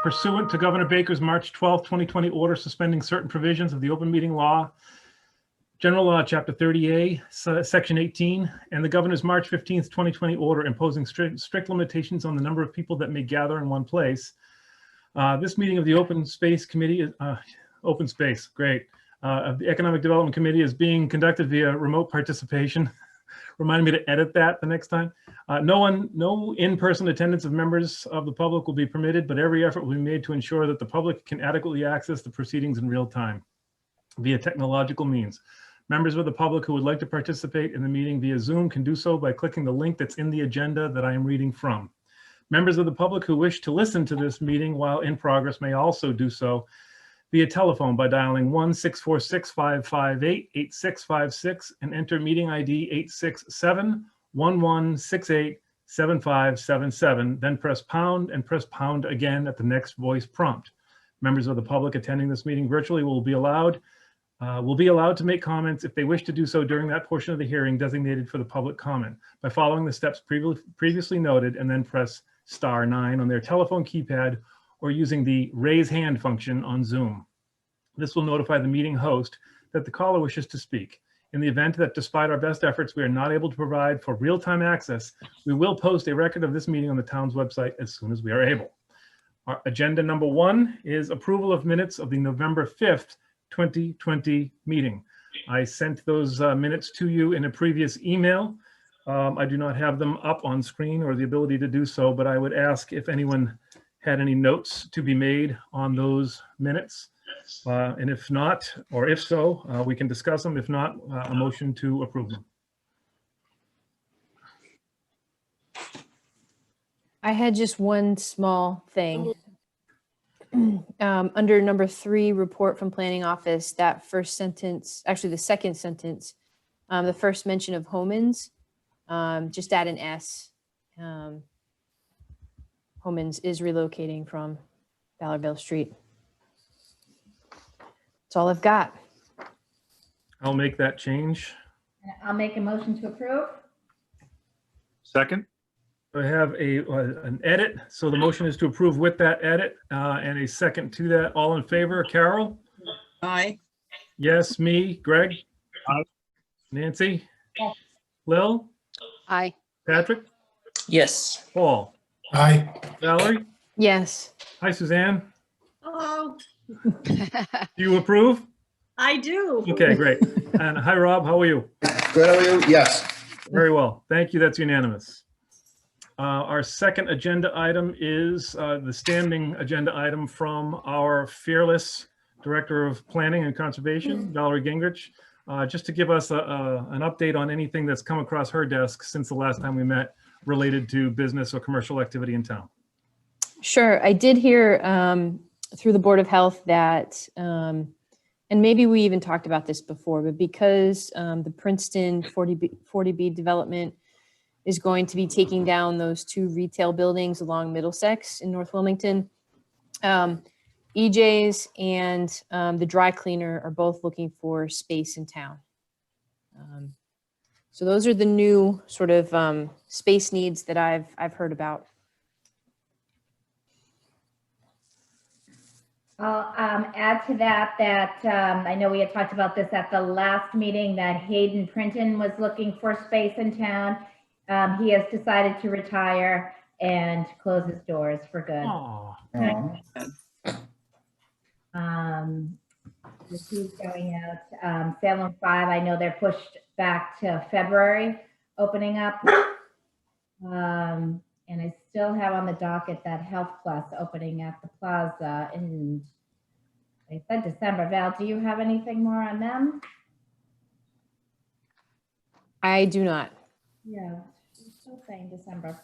Pursuant to Governor Baker's March 12, 2020 order suspending certain provisions of the open meeting law, General Law, Chapter 30A, Section 18, and the Governor's March 15, 2020 order imposing strict limitations on the number of people that may gather in one place. This meeting of the Open Space Committee, Open Space, great, of the Economic Development Committee is being conducted via remote participation. Remind me to edit that the next time. No in-person attendance of members of the public will be permitted, but every effort will be made to ensure that the public can adequately access the proceedings in real time via technological means. Members of the public who would like to participate in the meeting via Zoom can do so by clicking the link that's in the agenda that I am reading from. Members of the public who wish to listen to this meeting while in progress may also do so via telephone by dialing 1-646-558-8656 and enter meeting ID 867-1168-7577, then press pound and press pound again at the next voice prompt. Members of the public attending this meeting virtually will be allowed to make comments if they wish to do so during that portion of the hearing designated for the public comment by following the steps previously noted, and then press *9 on their telephone keypad or using the raise hand function on Zoom. This will notify the meeting host that the caller wishes to speak. In the event that despite our best efforts, we are not able to provide for real-time access, we will post a record of this meeting on the town's website as soon as we are able. Our agenda number 1 is approval of minutes of the November 5th, 2020 meeting. I sent those minutes to you in a previous email. I do not have them up on screen or the ability to do so, but I would ask if anyone had any notes to be made on those minutes. And if not, or if so, we can discuss them. If not, a motion to approve them. I had just one small thing. Under number 3, report from planning office, that first sentence, actually the second sentence, the first mention of Homans, just add an S. Homans is relocating from Ballardville Street. That's all I've got. I'll make that change. I'll make a motion to approve. Second. I have an edit. So the motion is to approve with that edit and a second to that. All in favor? Carol? Aye. Yes. Me? Greg? Aye. Nancy? Yes. Lil? Aye. Patrick? Yes. Paul? Aye. Valerie? Yes. Hi, Suzanne. Hello, Do you approve? I do. Okay, great. And hi, Rob. How are you? Good, how are you? Yes. Very well. Thank you. That's unanimous. Our second agenda item is the standing agenda item from our fearless Director of Planning and Conservation, Valerie Gingrich, just to give us an update on anything that's come across her desk since the last time we met related to business or commercial activity in town. Sure. I did hear through the Board of Health that, and maybe we even talked about this before, but because the Princeton 40B development is going to be taking down those 2 retail buildings along Middlesex in North Wilmington, EJ's and the dry cleaner are both looking for space in town. So those are the new sort of space needs that I've heard about. I'll add to that I know we had talked about this at the last meeting, that Hayden Printon was looking for space in town. He has decided to retire and close his doors for good. This is going out. Salem 5, I know they're pushed back to February opening up. And I still have on the docket that Health Plus opening at the plaza in, I said December. Val, do you have anything more on them? I do not. Yeah, she's still saying December.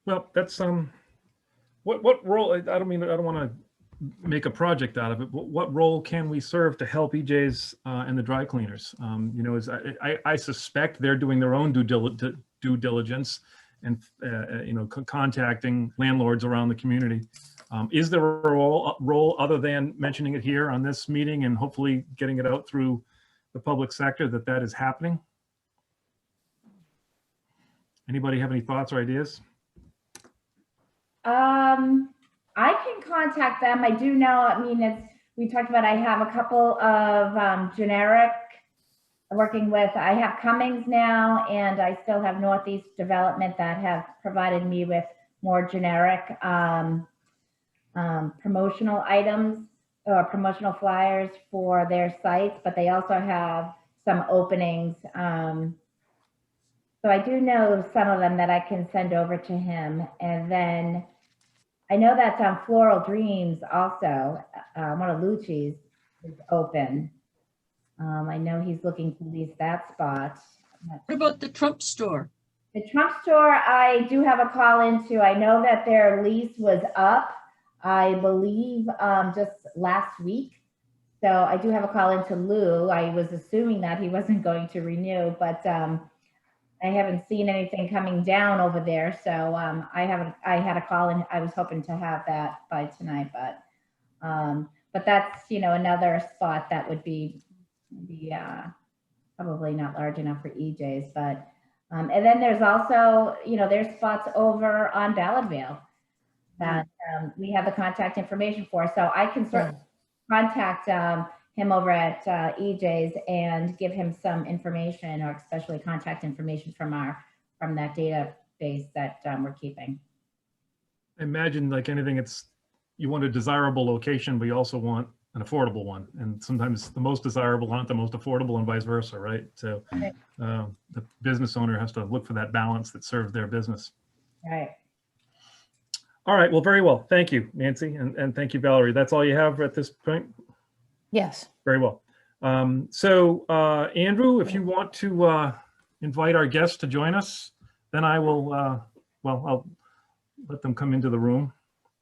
Well, that's what role? I don't want to make a project out of it, but what role can we serve to help EJs and the dry cleaners? You know, I suspect they're doing their own due diligence and you know, contacting landlords around the community. Is there a role other than mentioning it here on this meeting and hopefully getting it out through the public sector that is happening? Anybody have any thoughts or ideas? I can contact them. I do know, I mean, we talked about, I have a couple of generic working with, I have Cummings now, and I still have Northeast Development that have provided me with more generic promotional items or promotional flyers for their sites, but they also have some openings. So I do know some of them that I can send over to him. And then I know that Floral Dreams also, one of Lucci's is open. I know he's looking to lease that spot. What about the Trump store? The Trump store, I do have a call into. I know that their lease was up, I believe, just last week. So I do have a call into Lou. I was assuming that he wasn't going to renew, but I haven't seen anything coming down over there. So I had a call and I was hoping to have that by tonight, but that's, you know, another spot that would be probably not large enough for EJ's, but and then there's also, you know, there's spots over on Ballardvale that we have the contact information for. So I can certainly contact him over at EJ's and give him some information, or especially contact information from that database that we're keeping. I imagine, like anything, you want a desirable location, but you also want an affordable one. And sometimes the most desirable aren't the most affordable and vice versa, right? So Right. The business owner has to look for that balance that serves their business. Right. All right, well, very well. Thank you, Nancy, and thank you, Valerie. That's all you have at this point? Yes. Very well. So Andrew, if you want to invite our guests to join us, then I will, I'll let them come into the room.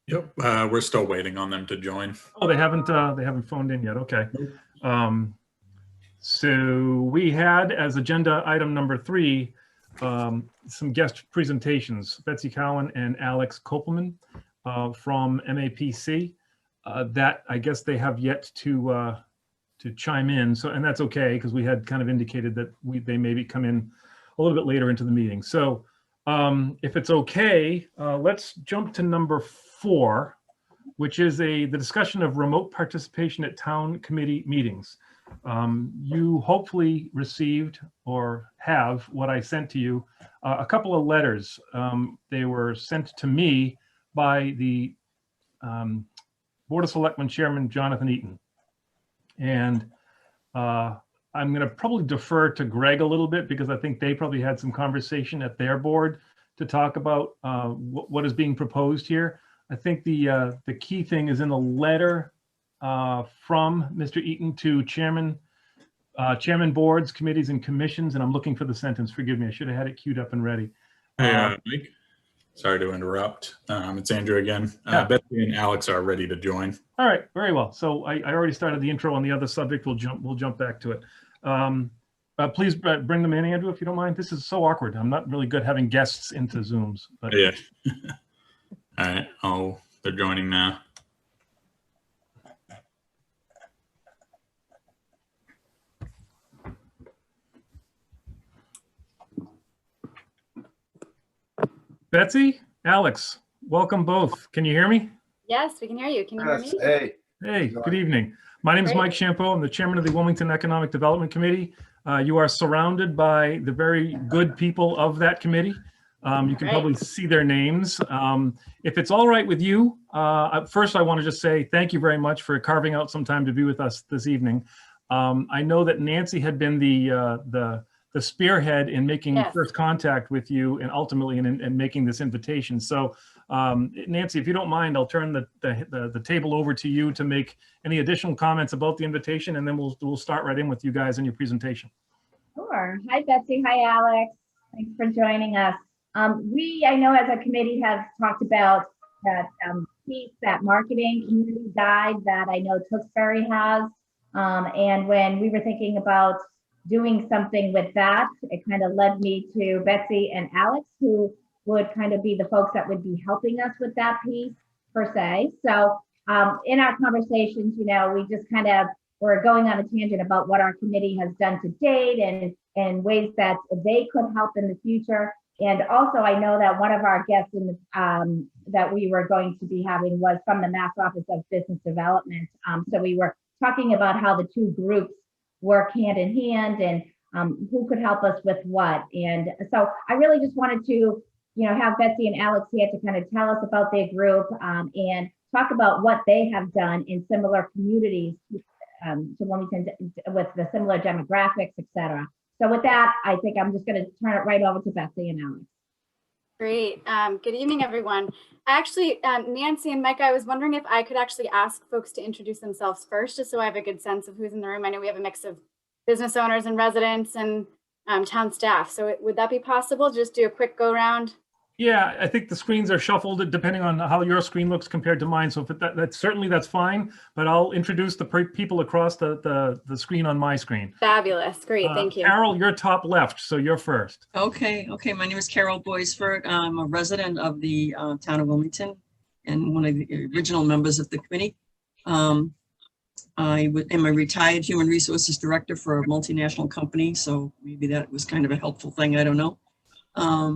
Yep, we're still waiting on them to join. Oh, they haven't phoned in yet. Okay. So we had as agenda item number 3, some guest presentations, Betsy Cowan and Alex Kopelman from MAPC. That I guess they have yet to chime in. So, and that's okay, because we had kind of indicated that they maybe come in a little bit later into the meeting. So if it's okay, let's jump to number 4, which is the discussion of remote participation at town committee meetings. You hopefully received or have what I sent to you, a couple of letters. They were sent to me by the Board of Selectmen Chairman Jonathan Eaton. And I'm going to probably defer to Greg a little bit, because I think they probably had some conversation at their board to talk about what is being proposed here. I think the key thing is in the letter from Mr. Eaton to chairman boards, committees, and commissions. And I'm looking for the sentence. Forgive me. I should have had it queued up and ready. Hey, Mike. Sorry to interrupt. It's Andrew again. Yeah. Betsy and Alex are ready to join. All right, very well. So I already started the intro on the other subject. We'll jump back to it. Please bring them in, Andrew, if you don't mind. This is so awkward. I'm not really good having guests into Zooms. But Yeah. All right. Oh, they're joining now. Betsy, Alex, welcome both. Can you hear me? Yes, we can hear you. Can you hear Yes, me? hey. Hey, good evening. My name is Great. Mike Champeau. I'm the chairman of the Wilmington Economic Development Committee. You are surrounded by the very good people of that committee. You can Great. probably see their names. If it's all right with you, first I want to just say thank you very much for carving out some time to be with us this evening. I know that Nancy had been the spearhead in making Yes. first contact with you, and ultimately in making this invitation. So Nancy, if you don't mind, I'll turn the table over to you to make any additional comments about the invitation, and then we'll start right in with you guys in your presentation. Sure. Hi, Betsy. Hi, Alex. Thanks for joining us. I know as a committee, have talked about that piece, that marketing community guide that I know Tewksbury has. And when we were thinking about doing something with that, it kind of led me to Betsy and Alex, who would kind of be the folks that would be helping us with that piece per se. So in our conversations, you know, we just kind of were going on a tangent about what our committee has done to date and ways that they could help in the future. And also, I know that one of our guests in that we were going to be having was from the Mass Office of Business Development. So we were talking about how the two groups work hand in hand and who could help us with what. And so I really just wanted to, have Betsy and Alex here to kind of tell us about their group and talk about what they have done in similar communities to Wilmington with the similar demographics, et cetera. So with that, I think I'm just going to turn it right over to Betsy and Alex. Great. Good evening, everyone. Actually, Nancy and Micah, I was wondering if I could actually ask folks to introduce themselves first, just so I have a good sense of who's in the room. I know we have a mix of business owners and residents and town staff. So would that be possible? Just do a quick go round? Yeah, I think the screens are shuffled depending on how your screen looks compared to mine. So if that's fine, but I'll introduce the people across the screen on my screen. Fabulous. Great. Thank you. Carol, you're top left, so you're first. Okay. My name is Carol Boysford. I'm a resident of the town of Wilmington and one of the original members of the committee. I am a retired human resources director for a multinational company, so maybe that was kind of a helpful thing. I don't know. I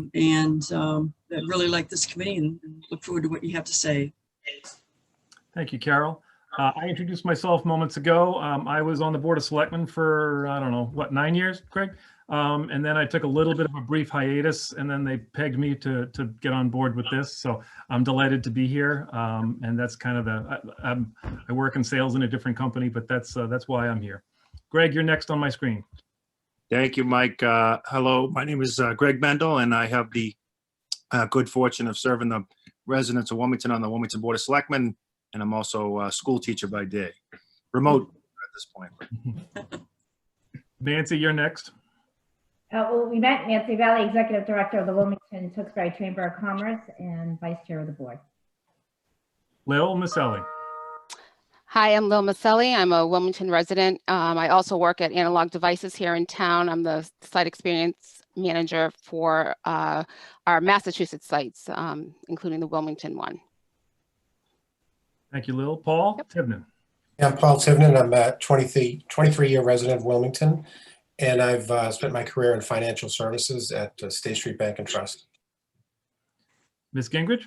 really like this committee and look forward to what you have to say. Thank you, Carol. I introduced myself moments ago. I was on the Board of Selectmen for, 9 years, Craig? And then I took a little bit of a brief hiatus, and then they pegged me to get on board with this. So I'm delighted to be here. And that's kind of I work in sales in a different company, but that's why I'm here. Greg, you're next on my screen. Thank you, Mike. Hello, my name is Greg Mendel, and I have the good fortune of serving the residents of Wilmington on the Wilmington Board of Selectmen, and I'm also a school teacher by day. Remote at this point. Nancy, you're next. We met Nancy Valley, Executive Director of the Wilmington Tewksbury Chamber of Commerce and Vice Chair of the Board. Lil Maselli. Hi, I'm Lil Maselli. I'm a Wilmington resident. I also work at Analog Devices here in town. I'm the site experience manager for our Massachusetts sites, including the Wilmington one. Thank you, Lil. Paul Tibnan. Yeah, I'm Paul Tibnan. I'm a 23-year resident of Wilmington, and I've spent my career in financial services at State Street Bank and Trust. Ms. Gingrich.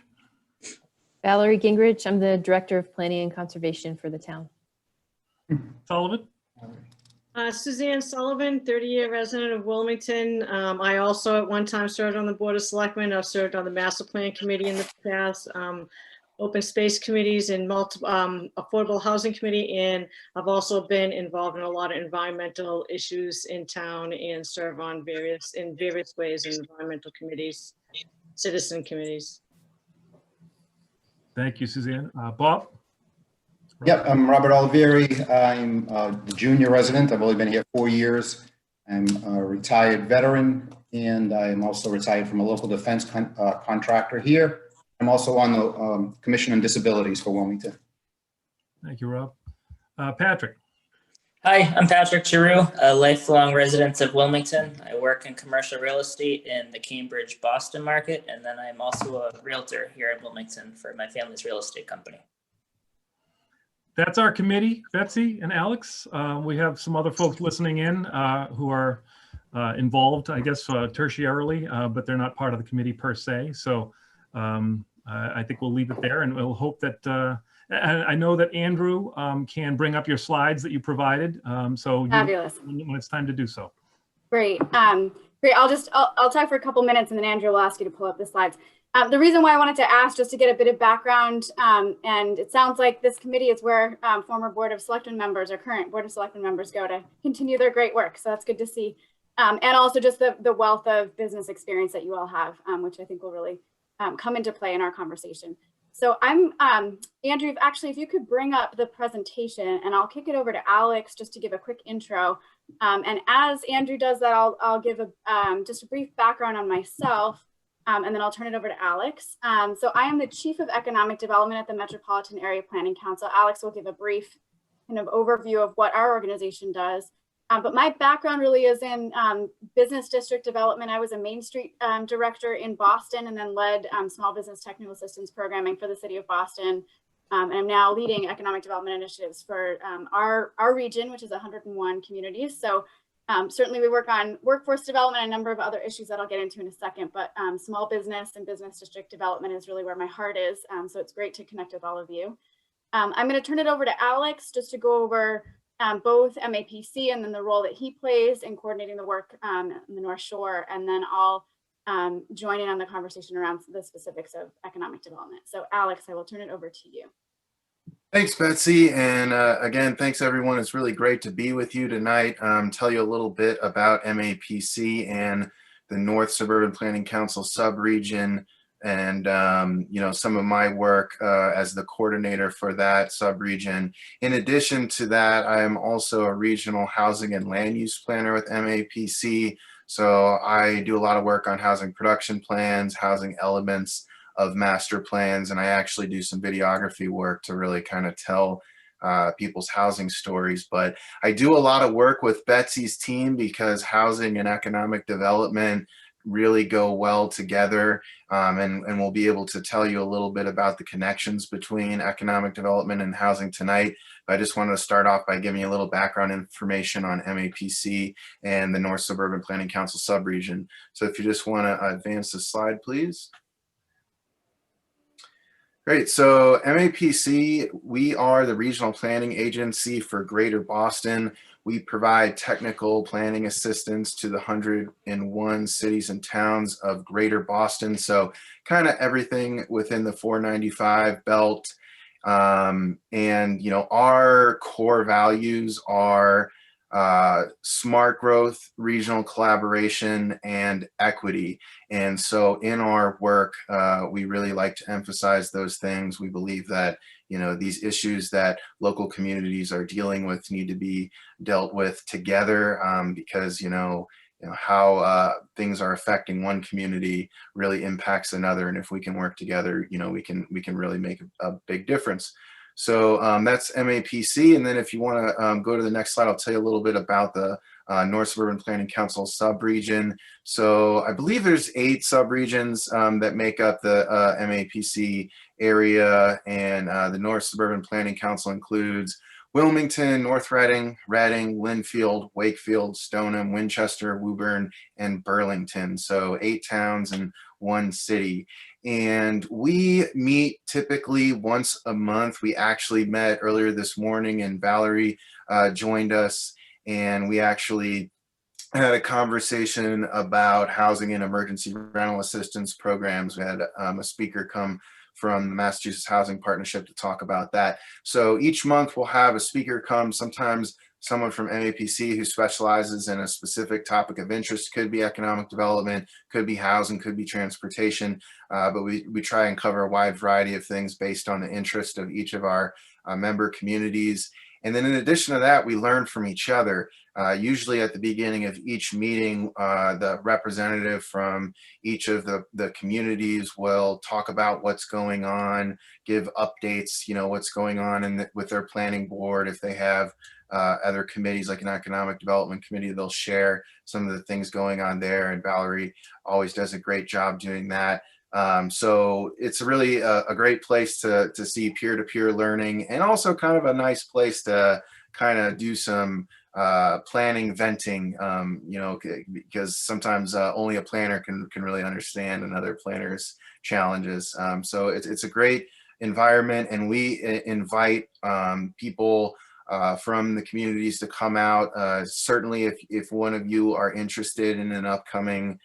Valerie Gingrich. I'm the Director of Planning and Conservation for the town. Sullivan. Suzanne Sullivan, 30-year resident of Wilmington. I also at one time served on the Board of Selectmen. I've served on the Master Plan Committee in the past, Open Space Committees and multiple Affordable Housing Committee, and I've also been involved in a lot of environmental issues in town and serve on various ways in environmental committees, citizen committees. Thank you, Suzanne. Bob? Yep, I'm Robert Olivieri. I'm the junior resident. I've only been here 4 years. I'm a retired veteran, and I'm also retired from a local defense contractor here. I'm also on the Commission on Disabilities for Wilmington. Thank you, Rob. Patrick. Hi, I'm Patrick Giroux, a lifelong resident of Wilmington. I work in commercial real estate in the Cambridge, Boston market, and then I'm also a realtor here in Wilmington for my family's real estate company. That's our committee, Betsy and Alex. We have some other folks listening in who are involved, I guess, tertiarily, but they're not part of the committee per se. So I think we'll leave it there, and we'll hope that I know that Andrew can bring up your slides that you provided. So Fabulous. When it's time to do so. Great. Great. I'll talk for a couple minutes and then Andrew will ask you to pull up the slides. The reason why I wanted to ask, just to get a bit of background, and it sounds like this committee is where former Board of Selectmen members or current Board of Selectmen members go to continue their great work. So that's good to see. And also just the wealth of business experience that you all have, which I think will really come into play in our conversation. So I'm, Andrew, actually, if you could bring up the presentation, and I'll kick it over to Alex just to give a quick intro. And as Andrew does that, I'll give just a brief background on myself, and then I'll turn it over to Alex. So I am the Chief of Economic Development at the Metropolitan Area Planning Council. Alex will give a brief kind of overview of what our organization does. But my background really is in business district development. I was a Main Street director in Boston and then led small business technical assistance programming for the city of Boston. And I'm now leading economic development initiatives for our region, which is 101 communities. So Certainly we work on workforce development and a number of other issues that I'll get into in a second, but small business and business district development is really where my heart is. So it's great to connect with all of you. I'm going to turn it over to Alex just to go over both MAPC and then the role that he plays in coordinating the work in the North Shore. And then I'll join in on the conversation around the specifics of economic development. So Alex, I will turn it over to you. Thanks, Betsy. And again, thanks everyone. It's really great to be with you tonight. Tell you a little bit about MAPC and the North Suburban Planning Council subregion, and some of my work as the coordinator for that subregion. In addition to that, I am also a regional housing and land use planner with MAPC. So I do a lot of work on housing production plans, housing elements of master plans, and I actually do some videography work to really kind of tell people's housing stories. But I do a lot of work with Betsy's team because housing and economic development really go well together, and we'll be able to tell you a little bit about the connections between economic development and housing tonight. But I just wanted to start off by giving you a little background information on MAPC and the North Suburban Planning Council subregion. So if you just want to advance the slide, please. Great. So MAPC, we are the regional planning agency for Greater Boston. We provide technical planning assistance to the 101 cities and towns of Greater Boston. So kind of everything within the 495 belt. Our core values are smart growth, regional collaboration, and equity. And so in our work, we really like to emphasize those things. We believe that, these issues that local communities are dealing with need to be dealt with together, because, how things are affecting one community really impacts another. And if we can work together, we can really make a big difference. So that's MAPC. And then if you want to go to the next slide, I'll tell you a little bit about the North Suburban Planning Council subregion. So I believe there's 8 subregions that make up the MAPC area, and the North Suburban Planning Council includes Wilmington, North Reading, Lynnfield, Wakefield, Stoneham, Winchester, Woburn, and Burlington. So 8 towns and 1 city. And we meet typically once a month. We actually met earlier this morning, and Valerie joined us, and we actually had a conversation about housing and emergency rental assistance programs. We had a speaker come from the Massachusetts Housing Partnership to talk about that. So each month we'll have a speaker come, sometimes someone from MAPC who specializes in a specific topic of interest. Could be economic development, could be housing, could be transportation, but we try and cover a wide variety of things based on the interest of each of our member communities. And then in addition to that, we learn from each other. Usually at the beginning of each meeting, the representative from each of the communities will talk about what's going on, give updates, what's going on with their planning board. If they have other committees like an economic development committee, they'll share some of the things going on there. And Valerie always does a great job doing that. So it's really a great place to see peer-to-peer learning, and also kind of a nice place to kind of do some planning venting, because sometimes only a planner can really understand another planner's challenges. So it's a great environment, and we invite people from the communities to come out. Certainly if one of you are interested in an upcoming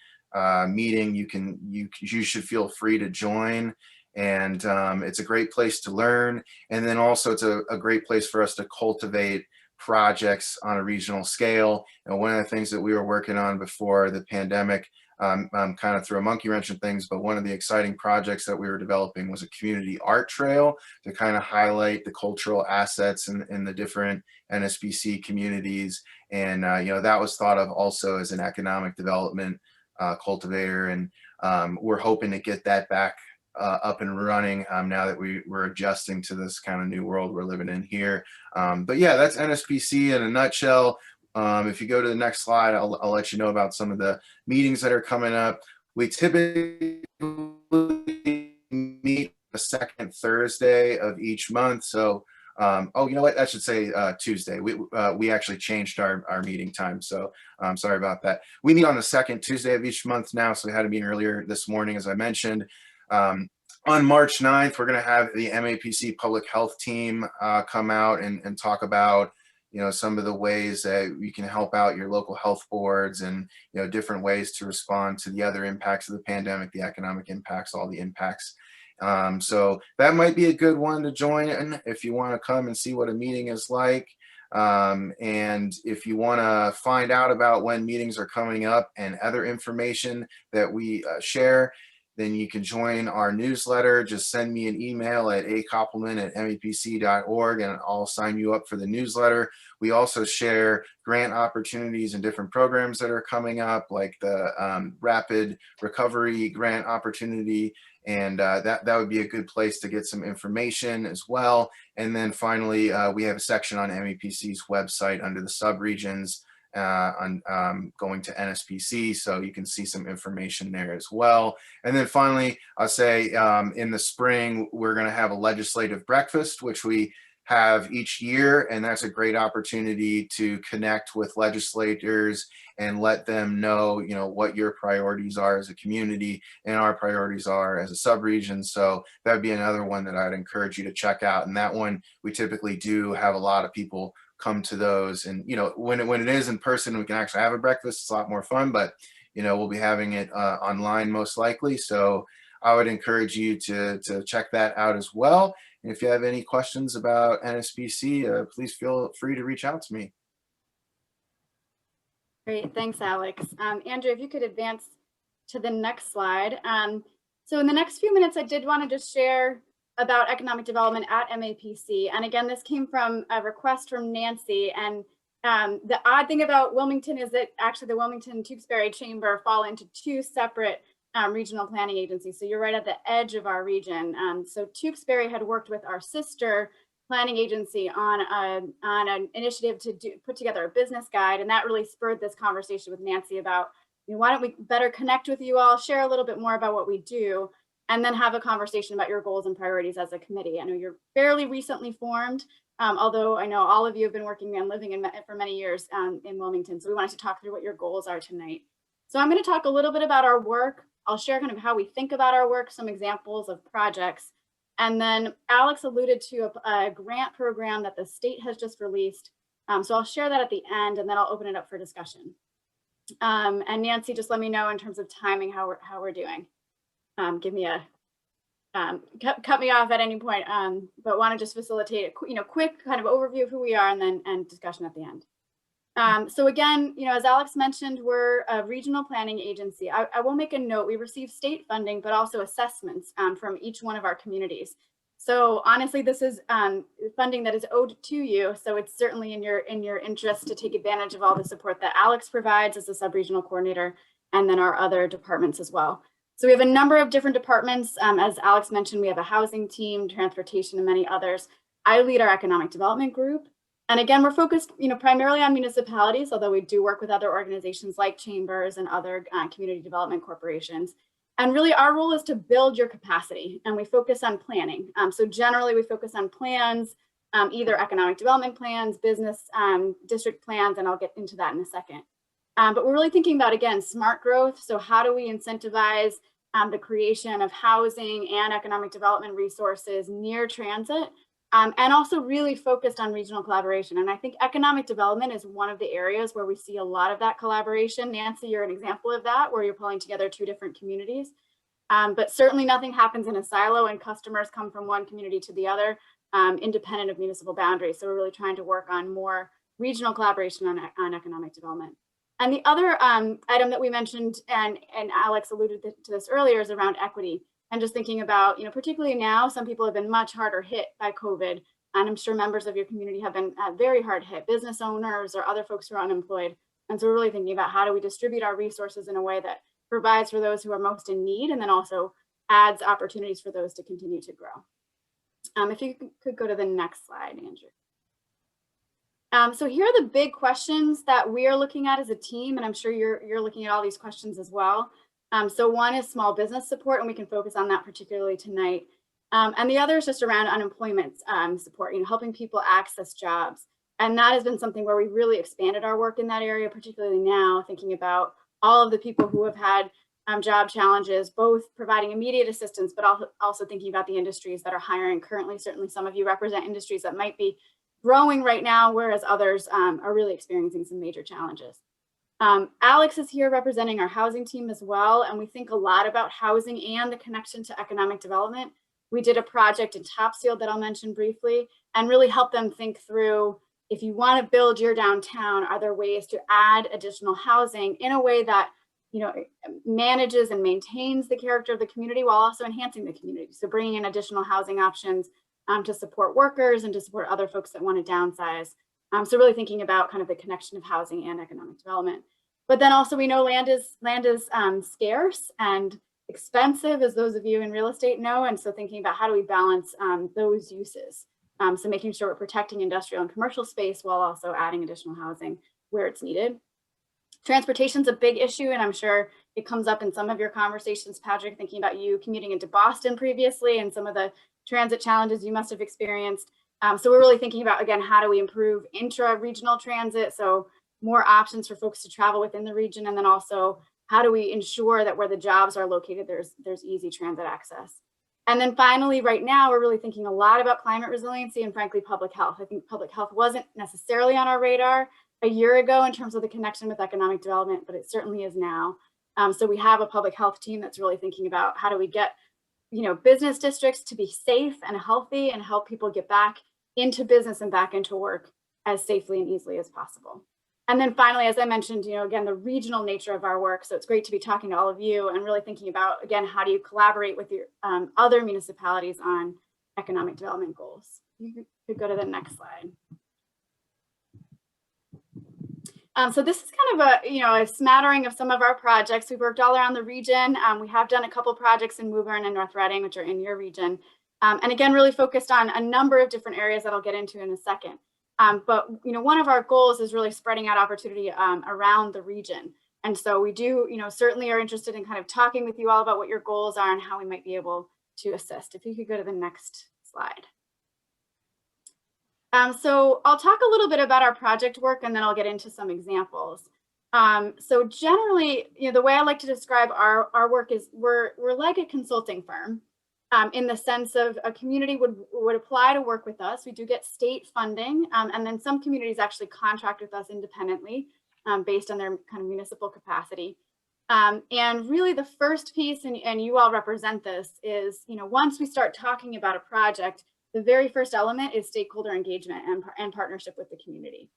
meeting, you should feel free to join. And it's a great place to learn, and then also it's a great place for us to cultivate projects on a regional scale. And one of the things that we were working on before the pandemic, kind of threw a monkey wrench in things, but one of the exciting projects that we were developing was a community art trail to kind of highlight the cultural assets in the different NSPC communities. And that was thought of also as an economic development cultivator, and we're hoping to get that back up and running now that we're adjusting to this kind of new world we're living in here. But yeah, that's NSPC in a nutshell. If you go to the next slide, I'll let you know about some of the meetings that are coming up. We typically meet the second Thursday of each month. So Oh, you know what? I should say Tuesday. We actually changed our meeting time, so I'm sorry about that. We meet on the second Tuesday of each month now, so we had a meeting earlier this morning, as I mentioned. On March 9th, we're going to have the MAPC Public Health team come out and talk about, you know, some of the ways that we can help out your local health boards and, you know, different ways to respond to the other impacts of the pandemic, the economic impacts, all the impacts. So that might be a good one to join in if you want to come and see what a meeting is like. And if you want to find out about when meetings are coming up and other information that we share, then you can join our newsletter. Just send me an email at akoppelman@mapc.org and I'll sign you up for the newsletter. We also share grant opportunities and different programs that are coming up, like the Rapid Recovery Grant Opportunity. And that would be a good place to get some information as well. And then finally, we have a section on MAPC's website under the subregions going to NSPC, so you can see some information there as well. And then finally, I'll say in the spring, we're going to have a legislative breakfast, which we have each year, and that's a great opportunity to connect with legislators and let them know, you know, what your priorities are as a community and our priorities are as a subregion. So that would be another one that I'd encourage you to check out. And that one, we typically do have a lot of people come to those. And, you know, when it is in person, we can actually have a breakfast. It's a lot more fun, but, you know, we'll be having it online most likely. So I would encourage you to check that out as well. And if you have any questions about NSPC, please feel free to reach out to me. Great, thanks, Alex. Andrew, if you could advance to the next slide. So in the next few minutes, I did want to just share about economic development at MAPC. And again, this came from a request from Nancy. And the odd thing about Wilmington is that actually the Wilmington Tewksbury Chamber fall into two separate regional planning agencies. So you're right at the edge of our region. So Tewksbury had worked with our sister planning agency on an initiative to put together a business guide. And that really spurred this conversation with Nancy about, you know, why don't we better connect with you all, share a little bit more about what we do, and then have a conversation about your goals and priorities as a committee. I know you're fairly recently formed, although I know all of you have been working and living for many years in Wilmington. So we wanted to talk through what your goals are tonight. So I'm going to talk a little bit about our work. I'll share kind of how we think about our work, some examples of projects. And then Alex alluded to a grant program that the state has just released. So I'll share that at the end, and then I'll open it up for discussion. And Nancy, just let me know in terms of timing how we're doing. Give me a cut me off at any point, but want to just facilitate a quick kind of overview of who we are, and then discussion at the end. So again, you know, as Alex mentioned, we're a regional planning agency. I will make a note. We receive state funding, but also assessments from each one of our communities. So honestly, this is funding that is owed to you. So it's certainly in your interest to take advantage of all the support that Alex provides as a sub-regional coordinator, and then our other departments as well. So we have a number of different departments. As Alex mentioned, we have a housing team, transportation, and many others. I lead our economic development group. And again, we're focused, you know, primarily on municipalities, although we do work with other organizations like chambers and other community development corporations. And really our role is to build your capacity, and we focus on planning. So generally we focus on plans, either economic development plans, business district plans, and I'll get into that in a second. But we're really thinking about, again, smart growth. So how do we incentivize the creation of housing and economic development resources near transit? And also really focused on regional collaboration. And I think economic development is one of the areas where we see a lot of that collaboration. Nancy, you're an example of that, where you're pulling together two different communities. But certainly nothing happens in a silo, and customers come from one community to the other, independent of municipal boundaries. So we're really trying to work on more regional collaboration on economic development. And the other item that we mentioned, and Alex alluded to this earlier, is around equity. And just thinking about, you know, particularly now, some people have been much harder hit by COVID. And I'm sure members of your community have been very hard hit, business owners or other folks who are unemployed. And so we're really thinking about how do we distribute our resources in a way that provides for those who are most in need, and then also adds opportunities for those to continue to grow. If you could go to the next slide, Andrew. So here are the big questions that we are looking at as a team, and I'm sure you're looking at all these questions as well. So one is small business support, and we can focus on that particularly tonight. And the other is just around unemployment support, helping people access jobs. And that has been something where we really expanded our work in that area, particularly now, thinking about all of the people who have had job challenges, both providing immediate assistance, but also thinking about the industries that are hiring currently. Certainly some of you represent industries that might be growing right now, whereas others are really experiencing some major challenges. Alex is here representing our housing team as well, and we think a lot about housing and the connection to economic development. We did a project in Topsfield that I'll mention briefly, and really help them think through, if you want to build your downtown, are there ways to add additional housing in a way that manages and maintains the character of the community while also enhancing the community. So bringing in additional housing options to support workers and to support other folks that want to downsize. So really thinking about kind of the connection of housing and economic development. But then also we know land is scarce and expensive, as those of you in real estate know. And so thinking about how do we balance those uses. So making sure we're protecting industrial and commercial space while also adding additional housing where it's needed. Transportation's a big issue, and I'm sure it comes up in some of your conversations, Patrick, thinking about you commuting into Boston previously and some of the transit challenges you must have experienced. So we're really thinking about, again, how do we improve intra-regional transit? So more options for folks to travel within the region, and then also how do we ensure that where the jobs are located, there's easy transit access. And then finally, right now, we're really thinking a lot about climate resiliency and frankly, public health. I think public health wasn't necessarily on our radar a year ago in terms of the connection with economic development, but it certainly is now. So we have a public health team that's really thinking about how do we get, business districts to be safe and healthy and help people get back into business and back into work as safely and easily as possible. And then finally, as I mentioned, again, the regional nature of our work. So it's great to be talking to all of you and really thinking about, again, how do you collaborate with your other municipalities on economic development goals? You could go to the next slide. So this is kind of a smattering of some of our projects. We've worked all around the region. We have done a couple projects in Woburn and North Reading, which are in your region. And again, really focused on a number of different areas that I'll get into in a second. But one of our goals is really spreading out opportunity around the region. And so we do, certainly are interested in kind of talking with you all about what your goals are and how we might be able to assist. If you could go to the next slide. So I'll talk a little bit about our project work and then I'll get into some examples. So generally, the way I like to describe our work is we're like a consulting firm in the sense of a community would apply to work with us. We do get state funding, and then some communities actually contract with us independently based on their kind of municipal capacity. And really the first piece, and you all represent this, is once we start talking about a project, the very first element is stakeholder engagement and partnership with the community.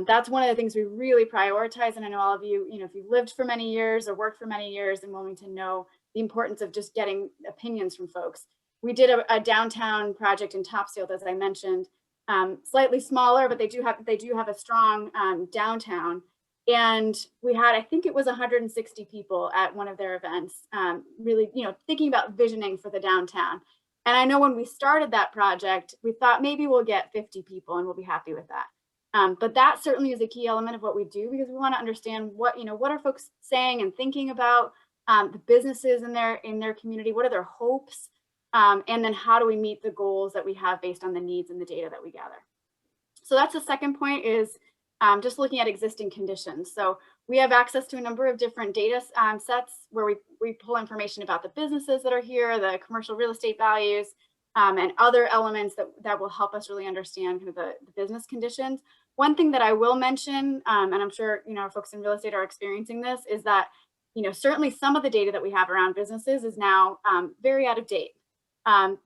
That's one of the things we really prioritize. And I know all of you, if you've lived for many years or worked for many years in Wilmington, know the importance of just getting opinions from folks. We did a downtown project in Topsfield, as I mentioned, slightly smaller, but they do have a strong downtown. And we had, I think it was 160 people at one of their events, really, thinking about visioning for the downtown. And I know when we started that project, we thought maybe we'll get 50 people and we'll be happy with that. But that certainly is a key element of what we do, because we want to understand what are folks saying and thinking about the businesses in their community, what are their hopes, and then how do we meet the goals that we have based on the needs and the data that we gather. So that's the second point, is just looking at existing conditions. So we have access to a number of different data sets where we pull information about the businesses that are here, the commercial real estate values, and other elements that will help us really understand kind of the business conditions. One thing that I will mention, and I'm sure folks in real estate are experiencing this, is that certainly some of the data that we have around businesses is now very out of date,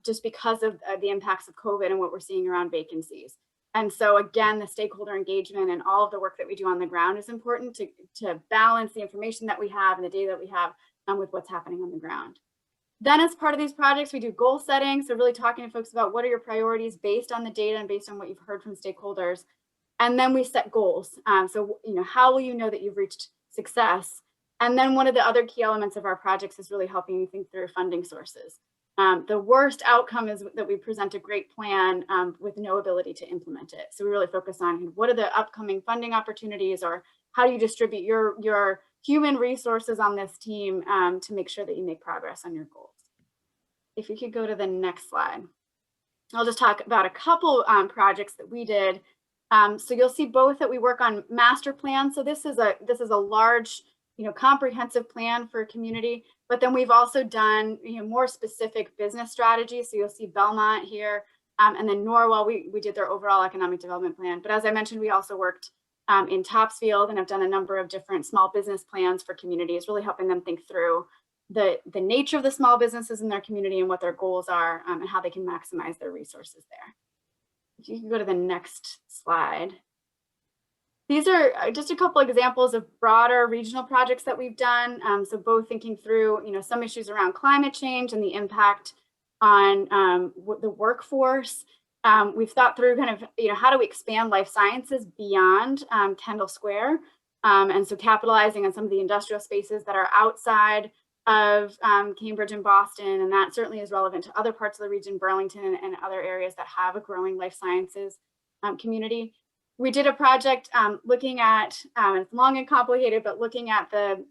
just because of the impacts of COVID and what we're seeing around vacancies. And so again, the stakeholder engagement and all of the work that we do on the ground is important to balance the information that we have and the data that we have with what's happening on the ground. Then as part of these projects, we do goal setting. So really talking to folks about what are your priorities based on the data and based on what you've heard from stakeholders. And then we set goals. So, how will you know that you've reached success? And then one of the other key elements of our projects is really helping you think through funding sources. The worst outcome is that we present a great plan with no ability to implement it. So we really focus on what are the upcoming funding opportunities, or how do you distribute your human resources on this team to make sure that you make progress on your goals. if you could go to the next slide. I'll just talk about a couple projects that we did. So you'll see both that we work on master plans. So this is a large, comprehensive plan for a community. But then we've also done, more specific business strategies. So you'll see Belmont here, and then Norwell. We did their overall economic development plan. But as I mentioned, we also worked in Topsfield and have done a number of different small business plans for communities, really helping them think through the nature of the small businesses in their community and what their goals are, and how they can maximize their resources there. If you can go to the next slide. These are just a couple examples of broader regional projects that we've done. So both thinking through, some issues around climate change and the impact on the workforce. We've thought through kind of, how do we expand life sciences beyond Kendall Square? And so capitalizing on some of the industrial spaces that are outside of Cambridge and Boston, and that certainly is relevant to other parts of the region, Burlington and other areas that have a growing life sciences community. We did a project looking at, it's long and complicated, but looking at the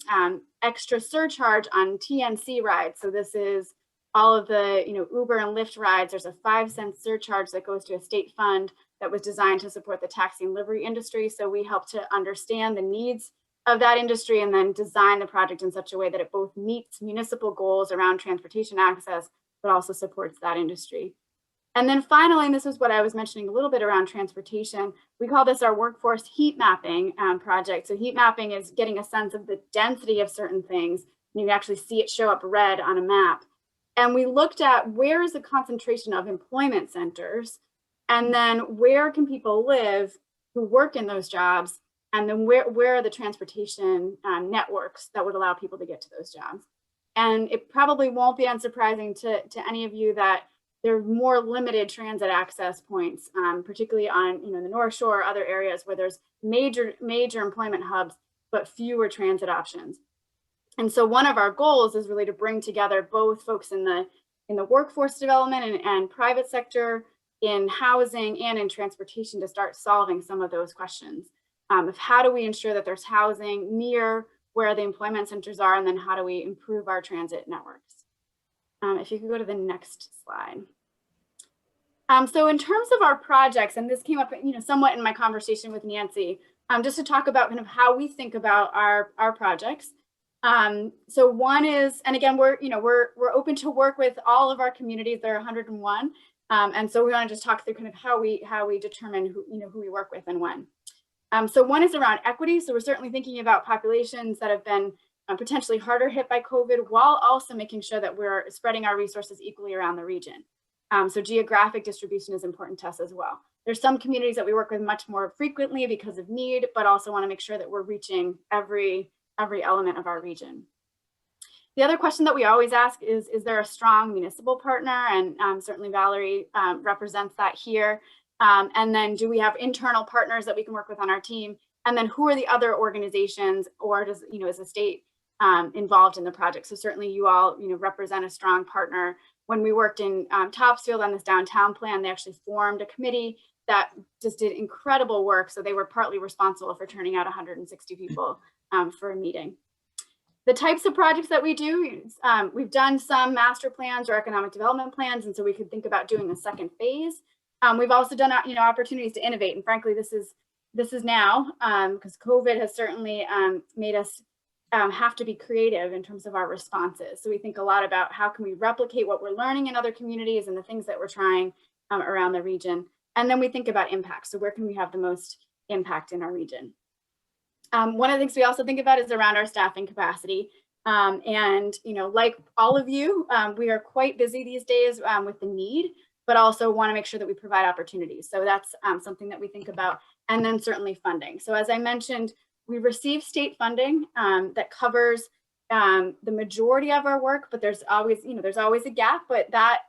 extra surcharge on TNC rides. So this is all of the Uber and Lyft rides. There's a 5-cent surcharge that goes to a state fund that was designed to support the taxi and livery industry. So we help to understand the needs of that industry and then design the project in such a way that it both meets municipal goals around transportation access, but also supports that industry. And then finally, and this is what I was mentioning a little bit around transportation, we call this our workforce heat mapping project. So heat mapping is getting a sense of the density of certain things. And you can actually see it show up red on a map. And we looked at where is the concentration of employment centers, and then where can people live who work in those jobs, and then where are the transportation networks that would allow people to get to those jobs. And it probably won't be unsurprising to any of you that there are more limited transit access points, particularly on the North Shore or other areas where there's major employment hubs, but fewer transit options. And so one of our goals is really to bring together both folks in the workforce development and private sector, in housing and in transportation, to start solving some of those questions of how do we ensure that there's housing near where the employment centers are, and then how do we improve our transit networks. If you could go to the next slide. So in terms of our projects, and this came up somewhat in my conversation with Nancy, just to talk about kind of how we think about our projects. So one is, and again, we're open to work with all of our communities. There are 101, and so we want to just talk through kind of how we determine who we work with and when. So one is around equity. So we're certainly thinking about populations that have been potentially harder hit by COVID, while also making sure that we're spreading our resources equally around the region. So geographic distribution is important to us as well. There's some communities that we work with much more frequently because of need, but also want to make sure that we're reaching every element of our region. The other question that we always ask is there a strong municipal partner? And certainly Valerie represents that here. And then do we have internal partners that we can work with on our team? And then who are the other organizations, or does, is the state involved in the project? So certainly you all, represent a strong partner. When we worked in Topsfield on this downtown plan, they actually formed a committee that just did incredible work. So they were partly responsible for turning out 160 people for a meeting. The types of projects that we do, we've done some master plans or economic development plans, and so we could think about doing a second phase. We've also done opportunities to innovate, and frankly, this is now because COVID has certainly made us have to be creative in terms of our responses. So we think a lot about how can we replicate what we're learning in other communities and the things that we're trying around the region. And then we think about impact. So where can we have the most impact in our region? One of the things we also think about is around our staffing capacity. And like all of you, we are quite busy these days with the need, but also want to make sure that we provide opportunities. So that's something that we think about. And then certainly funding. So as I mentioned, we receive state funding that covers the majority of our work, but there's always a gap, but that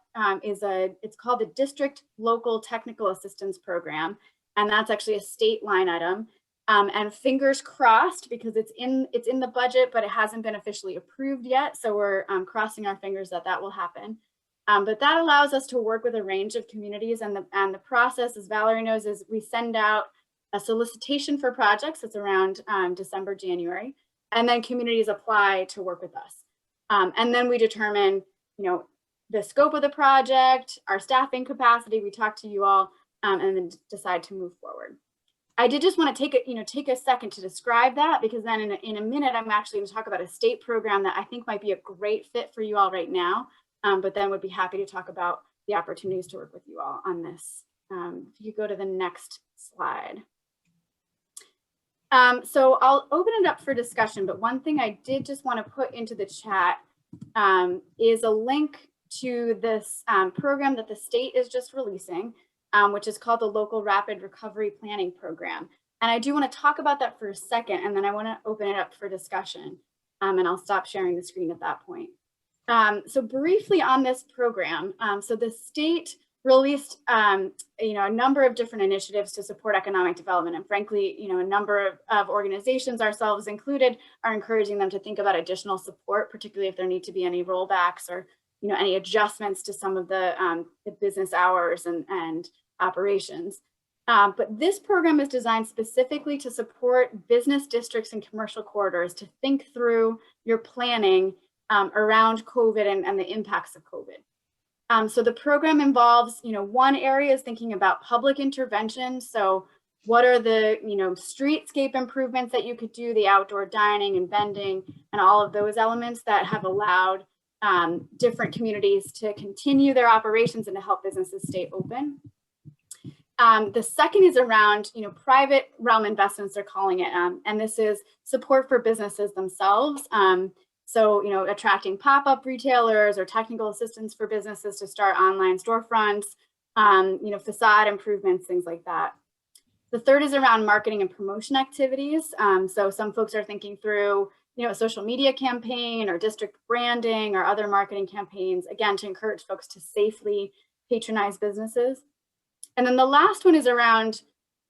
it's called the District Local Technical Assistance Program. And that's actually a state line item. And fingers crossed, because it's in the budget, but it hasn't been officially approved yet. So we're crossing our fingers that will happen. But that allows us to work with a range of communities, and the process, as Valerie knows, is we send out a solicitation for projects. It's around December, January, and then communities apply to work with us. And then we determine, the scope of the project, our staffing capacity. We talk to you all and then decide to move forward. I did just want to take a second to describe that, because then in a minute, I'm actually going to talk about a state program that I think might be a great fit for you all right now, but then would be happy to talk about the opportunities to work with you all on this. If you go to the next slide. So I'll open it up for discussion, but one thing I did just want to put into the chat is a link to this program that the state is just releasing, which is called the Local Rapid Recovery Planning Program. And I do want to talk about that for a second, and then I want to open it up for discussion, and I'll stop sharing the screen at that point. So briefly on this program, so the state released a number of different initiatives to support economic development, and frankly, a number of organizations, ourselves included, are encouraging them to think about additional support, particularly if there need to be any rollbacks or any adjustments to some of the business hours and operations. But this program is designed specifically to support business districts and commercial corridors to think through your planning around COVID and the impacts of COVID. So the program involves, one area is thinking about public intervention. So what are the, streetscape improvements that you could do, the outdoor dining and vending and all of those elements that have allowed different communities to continue their operations and to help businesses stay open. The second is around, private realm investments, they're calling it, and this is support for businesses themselves. So, attracting pop-up retailers or technical assistance for businesses to start online storefronts, facade improvements, things like that. The third is around marketing and promotion activities. So some folks are thinking through, a social media campaign or district branding or other marketing campaigns, again, to encourage folks to safely patronize businesses. And then the last one is around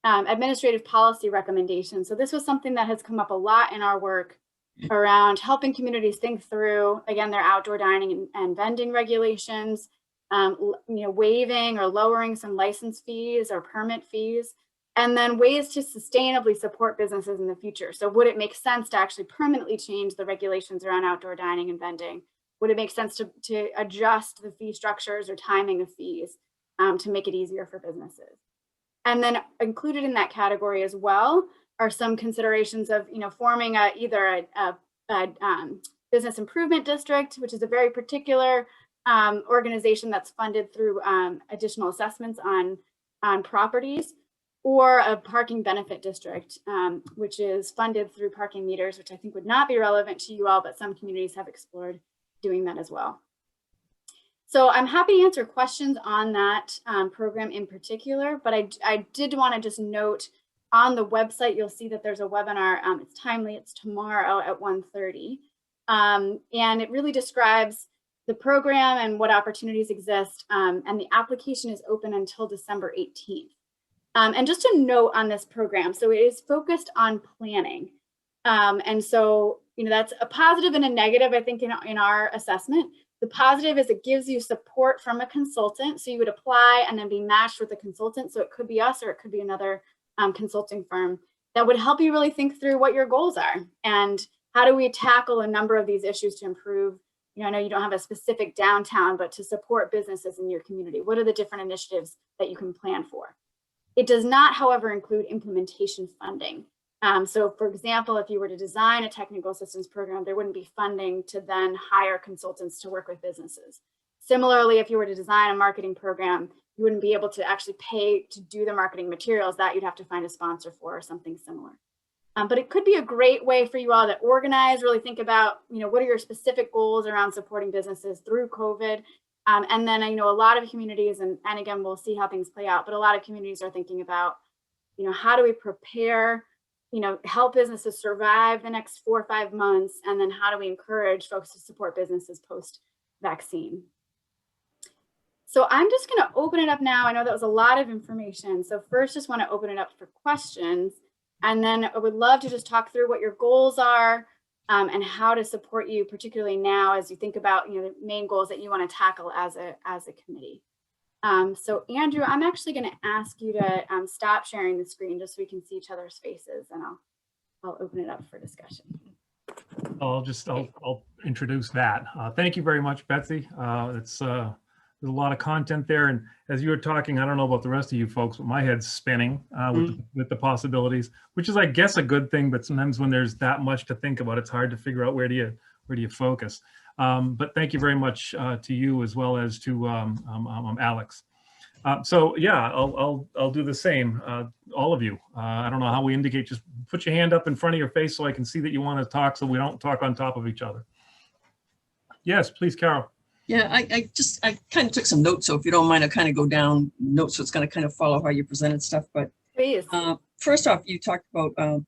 administrative policy recommendations. So this was something that has come up a lot in our work around helping communities think through, again, their outdoor dining and vending regulations, waiving or lowering some license fees or permit fees, and then ways to sustainably support businesses in the future. So would it make sense to actually permanently change the regulations around outdoor dining and vending? Would it make sense to adjust the fee structures or timing of fees to make it easier for businesses? And then included in that category as well are some considerations of, forming either a business improvement district, which is a very particular organization that's funded through additional assessments on properties, or a parking benefit district, which is funded through parking meters, which I think would not be relevant to you all, but some communities have explored doing that as well. So I'm happy to answer questions on that program in particular, but I did want to just note on the website, you'll see that there's a webinar. It's timely, it's tomorrow at 1:30. And it really describes the program and what opportunities exist. And the application is open until December 18th. And just a note on this program, so it is focused on planning. And so, that's a positive and a negative, I think, in our assessment. The positive is it gives you support from a consultant. So you would apply and then be matched with a consultant. So it could be us or it could be another consulting firm that would help you really think through what your goals are and how do we tackle a number of these issues to improve. I know you don't have a specific downtown, but to support businesses in your community. What are the different initiatives that you can plan for? It does not, however, include implementation funding. So for example, if you were to design a technical assistance program, there wouldn't be funding to then hire consultants to work with businesses. Similarly, if you were to design a marketing program, you wouldn't be able to actually pay to do the marketing materials. That you'd have to find a sponsor for or something similar. But it could be a great way for you all to organize, really think about, what are your specific goals around supporting businesses through COVID. And then I know a lot of communities, and again, we'll see how things play out, but a lot of communities are thinking about, how do we prepare, help businesses survive the next 4 or 5 months, and then how do we encourage folks to support businesses post-vaccine? So I'm just going to open it up now. I know that was a lot of information. So first, just want to open it up for questions. And then I would love to just talk through what your goals are and how to support you, particularly now as you think about the main goals that you want to tackle as a committee. So Andrew, I'm actually going to ask you to stop sharing the screen just so we can see each other's faces, and I'll open it up for discussion. I'll introduce that. Thank you very much, Betsy. There's a lot of content there, and as you were talking, I don't know about the rest of you folks, but my head's spinning with the possibilities, which is, I guess, a good thing. But sometimes when there's that much to think about, it's hard to figure out where do you focus. But thank you very much to you as well as to Alex. So yeah, I'll do the same. All of you. I don't know how we indicate. Just put your hand up in front of your face so I can see that you want to talk, so we don't talk on top of each other. Yes, please, Carol. Yeah, I kind of took some notes, so if you don't mind, I'll kind of go down notes, so it's going to kind of follow how you presented stuff. But Please. First off, you talked about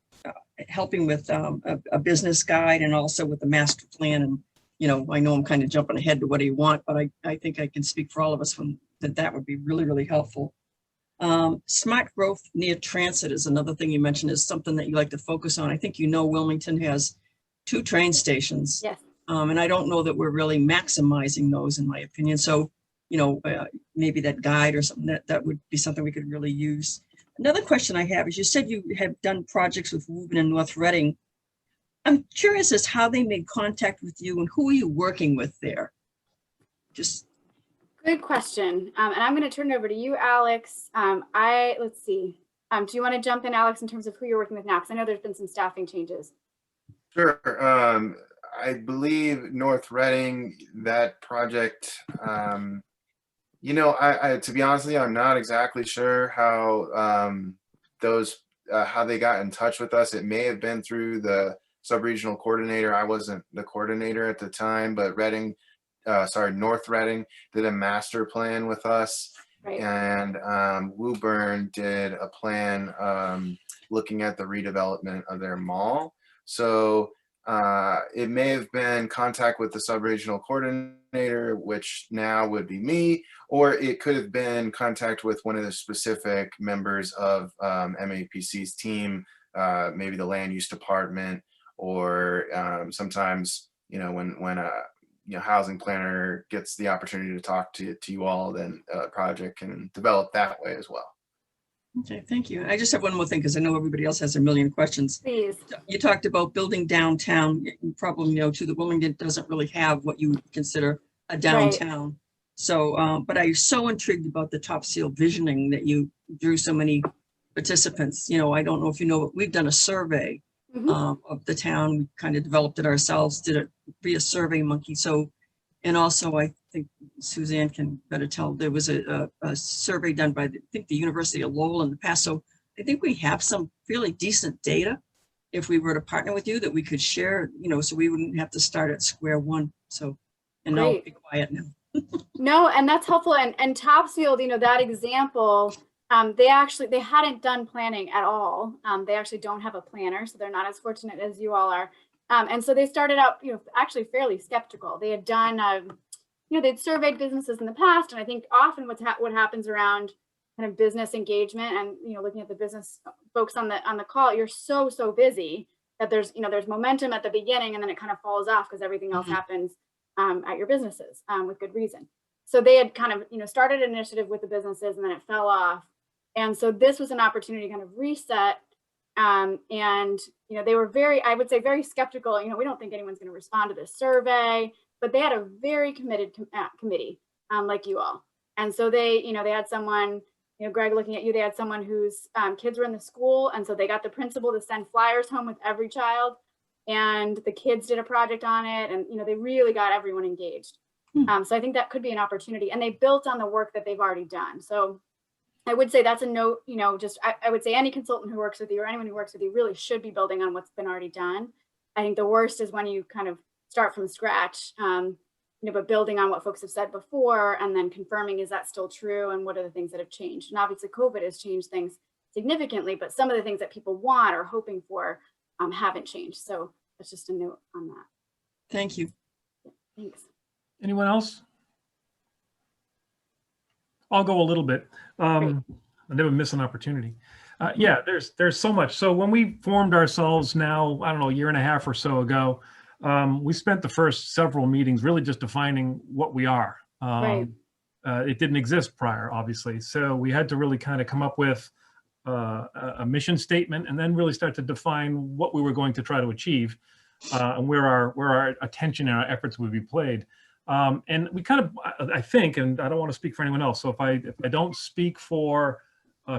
helping with a business guide and also with the master plan. And, you know, I know I'm kind of jumping ahead to what do you want, but I think I can speak for all of us from that would be really, really helpful. Smart growth near transit is another thing you mentioned, is something that you like to focus on. I think, you know, Wilmington has 2 train stations. Yes. And I don't know that we're really maximizing those, in my opinion. So, you know, maybe that guide or something, that would be something we could really use. Another question I have is, you said you have done projects with Woburn and North Reading. I'm curious as how they made contact with you and who are you working with there? Just Good question. And I'm going to turn it over to you, Alex. Let's see. Do you want to jump in, Alex, in terms of who you're working with now? Because I know there's been some staffing changes. Sure. I believe North Reading, that project, you know, I to be honest with you, I'm not exactly sure how how they got in touch with us. It may have been through the sub-regional coordinator. I wasn't the coordinator at the time, but North Reading did a master plan with us. Right. And Woburn did a plan looking at the redevelopment of their mall. So it may have been contact with the sub-regional coordinator, which now would be me, or it could have been contact with one of the specific members of MAPC's team, maybe the land use department, or sometimes, you know, when a housing planner gets the opportunity to talk to you all, then a project can develop that way as well. Okay, thank you. I just have one more thing, because I know everybody else has a million questions. Please. You talked about building downtown. You probably know too that Wilmington doesn't really have what you would consider a downtown. Right. So, but I'm so intrigued about the top seal visioning that you drew so many participants. You know, I don't know if you know, but we've done a survey of the town. We kind of developed it ourselves, did it via Survey Monkey. So, and also I think Suzanne can better tell, there was a survey done by, I think, the University of Lowell in the past. So I think we have some fairly decent data if we were to partner with you that we could share, you know, so we wouldn't have to start at square one. So, and I'll be quiet now. No, and that's helpful. And Topsfield, you know, that example, they hadn't done planning at all. They actually don't have a planner, so they're not as fortunate as you all are. And so they started out, you know, actually fairly skeptical. They had done, you know, they'd surveyed businesses in the past, and I think often what happens around kind of business engagement and, you know, looking at the business folks on the call, you're so busy that there's momentum at the beginning, and then it kind of falls off because everything else happens at your businesses with good reason. So they had kind of, you know, started an initiative with the businesses, and then it fell off. And so this was an opportunity to kind of reset. And, you know, they were I would say very skeptical. You know, we don't think anyone's going to respond to this survey, but they had a very committed committee, like you all. And so they, you know, they had someone, you know, Greg, looking at you, they had someone whose kids were in the school. And so they got the principal to send flyers home with every child, and the kids did a project on it. And, you know, they really got everyone engaged. So I think that could be an opportunity, and they built on the work that they've already done. So I would say that's a note, you know, just, I would say any consultant who works with you or anyone who works with you really should be building on what's been already done. I think the worst is when you kind of start from scratch, you know, but building on what folks have said before and then confirming, is that still true? And what are the things that have changed? And obviously COVID has changed things significantly, but some of the things that people want or hoping for haven't changed. So that's just a note on that. Thank you. Yeah, thanks. Anyone else? I'll go a little bit. I never miss an opportunity. Yeah, there's so much. So when we formed ourselves now, I don't know, a year and a half or so ago, we spent the first several meetings really just defining what we are. It didn't exist prior, obviously. So we had to really kind of come up with a mission statement and then really start to define what we were going to try to achieve. and where our attention and our efforts would be played. And we kind of, I think, and I don't want to speak for anyone else, so if I don't speak for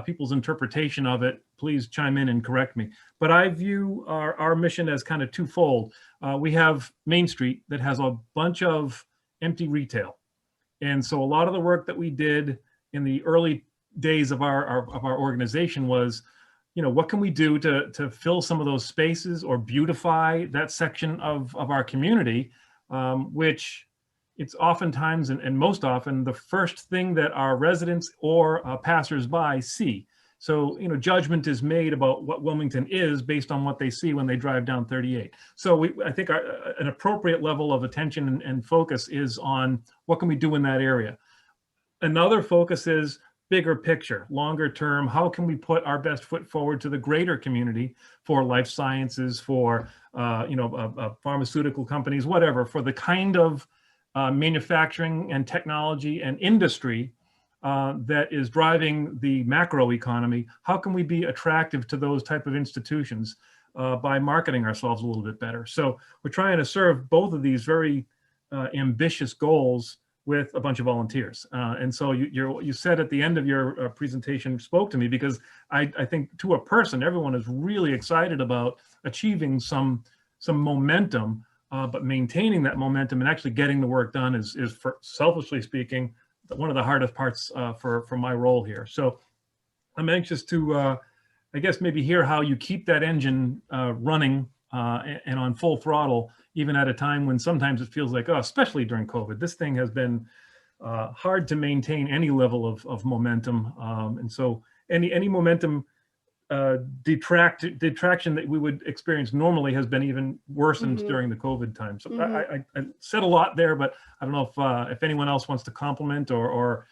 people's interpretation of it, please chime in and correct me. But I view our mission as kind of twofold. We have Main Street that has a bunch of empty retail. And so a lot of the work that we did in the early days of our organization was, you know, what can we do to fill some of those spaces or beautify that section of our community, which it's oftentimes and most often the first thing that our residents or passersby see. So, you know, judgment is made about what Wilmington is based on what they see when they drive down 38. So I think an appropriate level of attention and focus is on what can we do in that area. Another focus is bigger picture, longer term. How can we put our best foot forward to the greater community for life sciences, for pharmaceutical companies, whatever, for the kind of manufacturing and technology and industry that is driving the macro economy. How can we be attractive to those type of institutions by marketing ourselves a little bit better? So we're trying to serve both of these very ambitious goals with a bunch of volunteers. And so you said at the end of your presentation spoke to me, because I think to a person, everyone is really excited about achieving some momentum, but maintaining that momentum and actually getting the work done is for, selfishly speaking, one of the hardest parts for my role here. So I'm anxious to, I guess, maybe hear how you keep that engine running and on full throttle, even at a time when sometimes it feels like, oh, especially during COVID, this thing has been hard to maintain any level of momentum. And so any momentum detraction that we would experience normally has been even worsened during the COVID time. So I said a lot there, but I don't know if anyone else wants to compliment or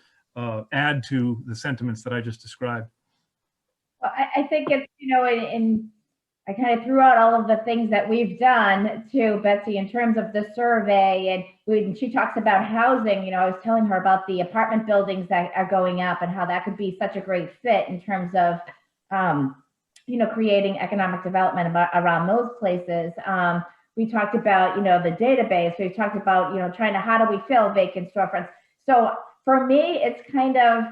add to the sentiments that I just described. Well, I think it's, you know, I kind of threw out all of the things that we've done to Betsy in terms of the survey. And when she talks about housing, you know, I was telling her about the apartment buildings that are going up and how that could be such a great fit in terms of, you know, creating economic development around those places. We talked about, you know, the database. We talked about, you know, how do we fill vacant storefronts? So for me, it's kind of,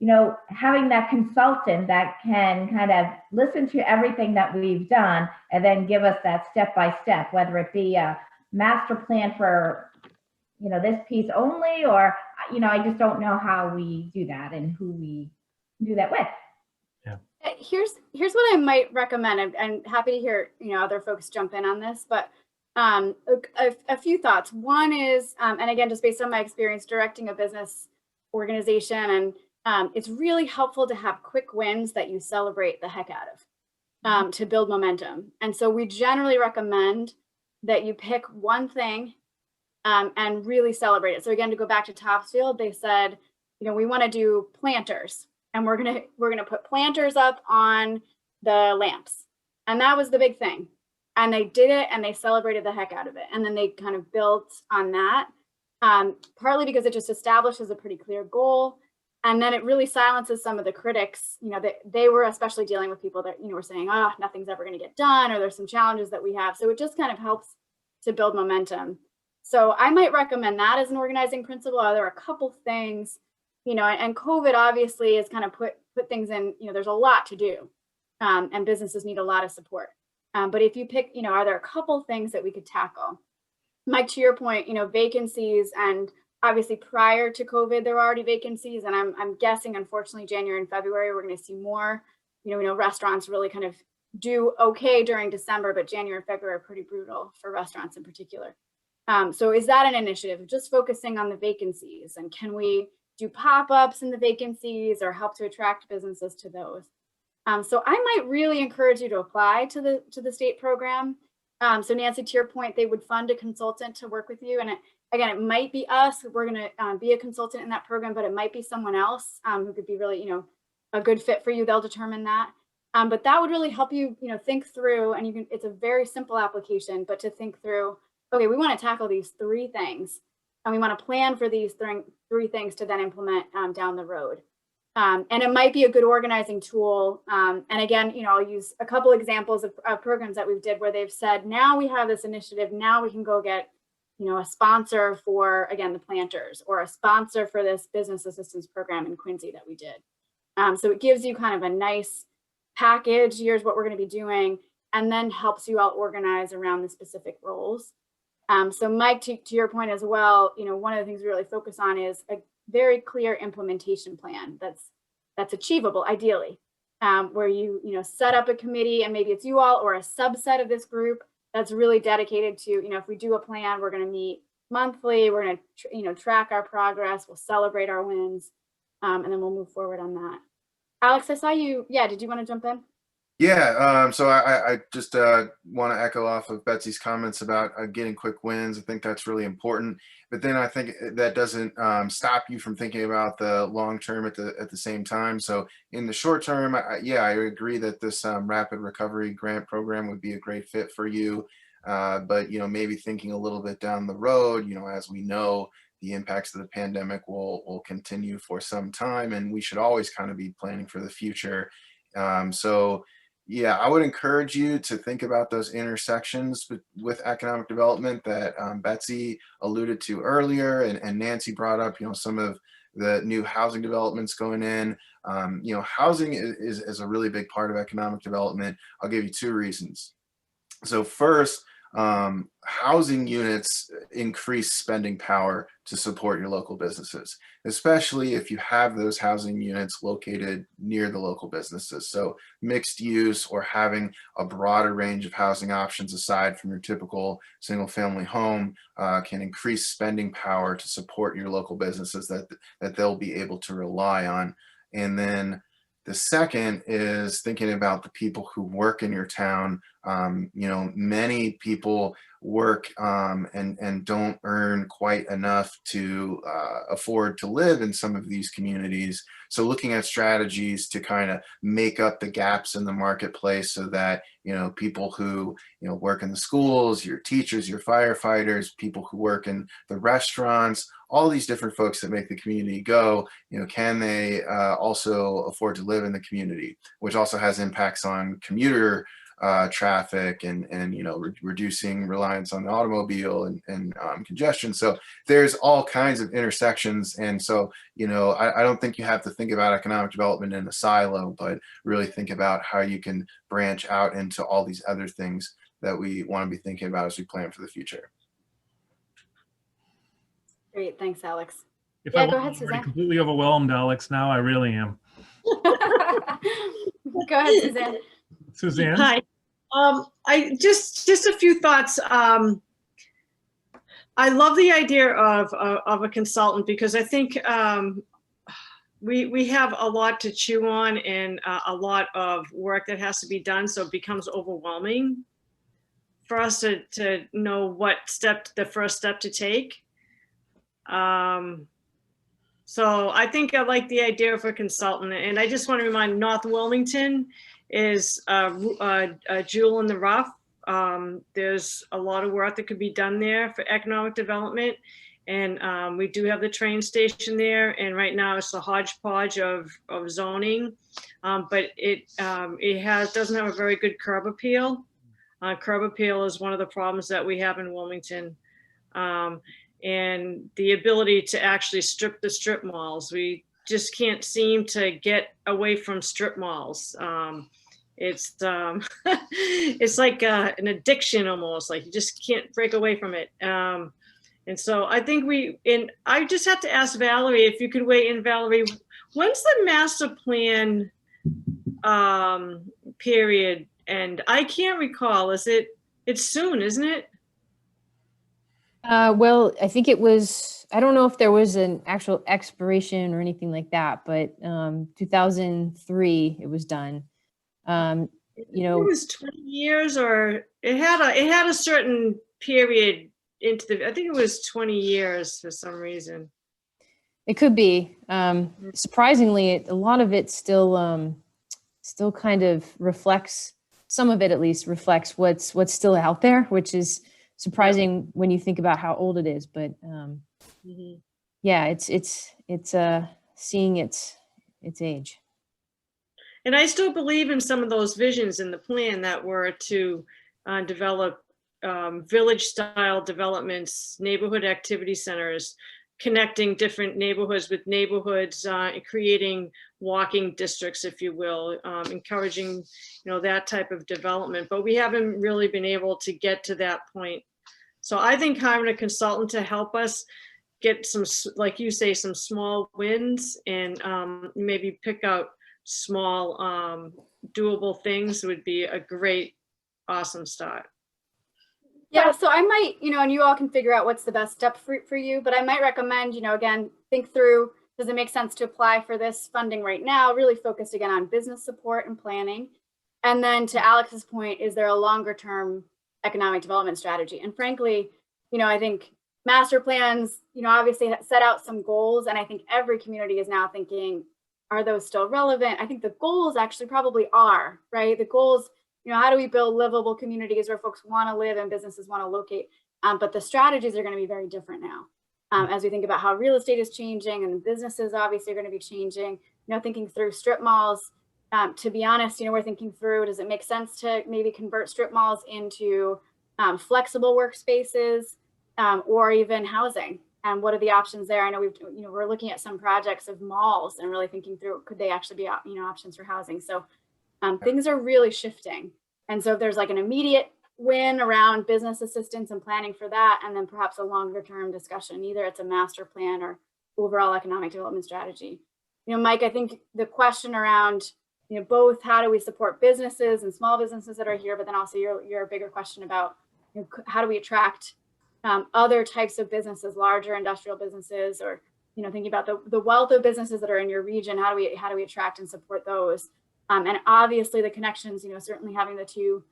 you know, having that consultant that can kind of listen to everything that we've done and then give us that step-by-step, whether it be a master plan for, you know, this piece only, or, you know, I just don't know how we do that and who we do that with. Yeah. Here's what I might recommend. I'm happy to hear, you know, other folks jump in on this, but a few thoughts. One is, and again, just based on my experience directing a business organization, and it's really helpful to have quick wins that you celebrate the heck out of to build momentum. And so we generally recommend that you pick one thing and really celebrate it. So again, to go back to Topsfield, they said, you know, we want to do planters, and we're gonna put planters up on the lamps, and that was the big thing. And they did it, and they celebrated the heck out of it, and then they kind of built on that, partly because it just establishes a pretty clear goal. And then it really silences some of the critics, you know, that they were especially dealing with people that, you know, were saying, oh, nothing's ever going to get done, or there's some challenges that we have. So it just kind of helps to build momentum. So I might recommend that as an organizing principle. There are a couple things, you know, and COVID obviously has kind of put things in, you know, there's a lot to do, and businesses need a lot of support. But if you pick, you know, are there a couple things that we could tackle? Mike, to your point, you know, vacancies, and obviously prior to COVID, there were already vacancies, and I'm guessing, unfortunately, January and February, we're going to see more. You know, we know restaurants really kind of do okay during December, but January and February are pretty brutal for restaurants in particular. So is that an initiative, just focusing on the vacancies, and can we do pop-ups in the vacancies or help to attract businesses to those? So I might really encourage you to apply to the state program. So Nancy, to your point, they would fund a consultant to work with you, and again, it might be us. We're going to be a consultant in that program, but it might be someone else who could be really, you know, a good fit for you. They'll determine that. But that would really help you, you know, think through, and you can, it's a very simple application, but to think through, okay, we want to tackle these 3 things, and we want to plan for these 3 things to then implement down the road. And it might be a good organizing tool. And again, I'll use a couple examples of programs that we've did where they've said, now we have this initiative, now we can go get, a sponsor for, again, the planters, or a sponsor for this business assistance program in Quincy that we did. So it gives you kind of a nice package. Here's what we're going to be doing, and then helps you out organize around the specific roles. So Mike, to your point as well, one of the things we really focus on is a very clear implementation plan that's achievable, ideally, where you set up a committee, and maybe it's you all or a subset of this group that's really dedicated to, if we do a plan, we're going to meet monthly, we're going to track our progress, we'll celebrate our wins, and then we'll move forward on that. Alex, I saw you. Yeah, did you want to jump in? Yeah, so I just want to echo off of Betsy's comments about getting quick wins. I think that's really important. But then I think that doesn't stop you from thinking about the long term at the same time. So in the short term, I agree that this rapid recovery grant program would be a great fit for you. But maybe thinking a little bit down the road, as we know, the impacts of the pandemic will continue for some time, and we should always kind of be planning for the future. So yeah, I would encourage you to think about those intersections with economic development that Betsy alluded to earlier, and Nancy brought up, some of the new housing developments going in. Housing is a really big part of economic development. I'll give you 2 reasons. So first, housing units increase spending power to support your local businesses, especially if you have those housing units located near the local businesses. So mixed use, or having a broader range of housing options aside from your typical single family home, can increase spending power to support your local businesses that they'll be able to rely on. And then the second is thinking about the people who work in your town. Many people work and don't earn quite enough to afford to live in some of these communities. So looking at strategies to kind of make up the gaps in the marketplace so that, people who, work in the schools, your teachers, your firefighters, people who work in the restaurants, all these different folks that make the community go, can they also afford to live in the community, which also has impacts on commuter traffic and reducing reliance on the automobile and congestion. So there's all kinds of intersections. And so, I don't think you have to think about economic development in a silo, but really think about how you can branch out into all these other things that we want to be thinking about as we plan for the future. Great, thanks, Alex. If Yeah, I go ahead, wasn't already Suzanne. completely overwhelmed, Alex, now I really am. Go ahead, Suzanne. Suzanne? Hi. I just a few thoughts. I love the idea of a consultant, because I think we have a lot to chew on and a lot of work that has to be done, so it becomes overwhelming for us to know what the first step to take. So I think I like the idea of a consultant, and I just want to remind North Wilmington is a jewel in the rough. There's a lot of work that could be done there for economic development, and we do have the train station there, and right now it's a hodgepodge of zoning, but it doesn't have a very good curb appeal. Curb appeal is one of the problems that we have in Wilmington. And the ability to actually strip the strip malls. We just can't seem to get away from strip malls. It's it's like an addiction almost, like you just can't break away from it. And so I think I just have to ask Valerie, if you could weigh in, Valerie, when's the master plan period? And I can't recall, it's soon, isn't it? Well, I think it was, I don't know if there was an actual expiration or anything like that, but 2003 it was done. It was 20 years, or it had a certain period I think it was 20 years for some reason. It could be. Surprisingly, a lot of it still kind of reflects, some of it at least reflects what's still out there, which is surprising when you think about how old it is. But yeah, it's seeing its its age. And I still believe in some of those visions in the plan that were to develop village-style developments, neighborhood activity centers, connecting different neighborhoods with neighborhoods, creating walking districts, if you will, encouraging, that type of development. But we haven't really been able to get to that point. So I think hiring a consultant to help us get some, like you say, some small wins and maybe pick out small doable things would be a great, awesome start. Yeah, so I might, and you all can figure out what's the best step for you, but I might recommend, again, think through, does it make sense to apply for this funding right now? Really focused again on business support and planning. And then to Alex's point, is there a longer term economic development strategy? And frankly, I think master plans, obviously set out some goals, and I think every community is now thinking, are those still relevant? I think the goals actually probably are, right? The goals, how do we build livable communities where folks want to live and businesses want to locate? But the strategies are going to be very different now. As we think about how real estate is changing and businesses obviously are going to be changing, thinking through strip malls. To be honest, we're thinking through, does it make sense to maybe convert strip malls into flexible workspaces or even housing? And what are the options there? I know we're looking at some projects of malls and really thinking through, could they actually be, options for housing? So things are really shifting. And so if there's like an immediate win around business assistance and planning for that, and then perhaps a longer term discussion, either it's a master plan or overall economic development strategy. Mike, I think the question around, both how do we support businesses and small businesses that are here, but then also your bigger question about how do we attract other types of businesses, larger industrial businesses, or thinking about the wealth of businesses that are in your region, how do we attract and support those? And obviously the connections, certainly having the two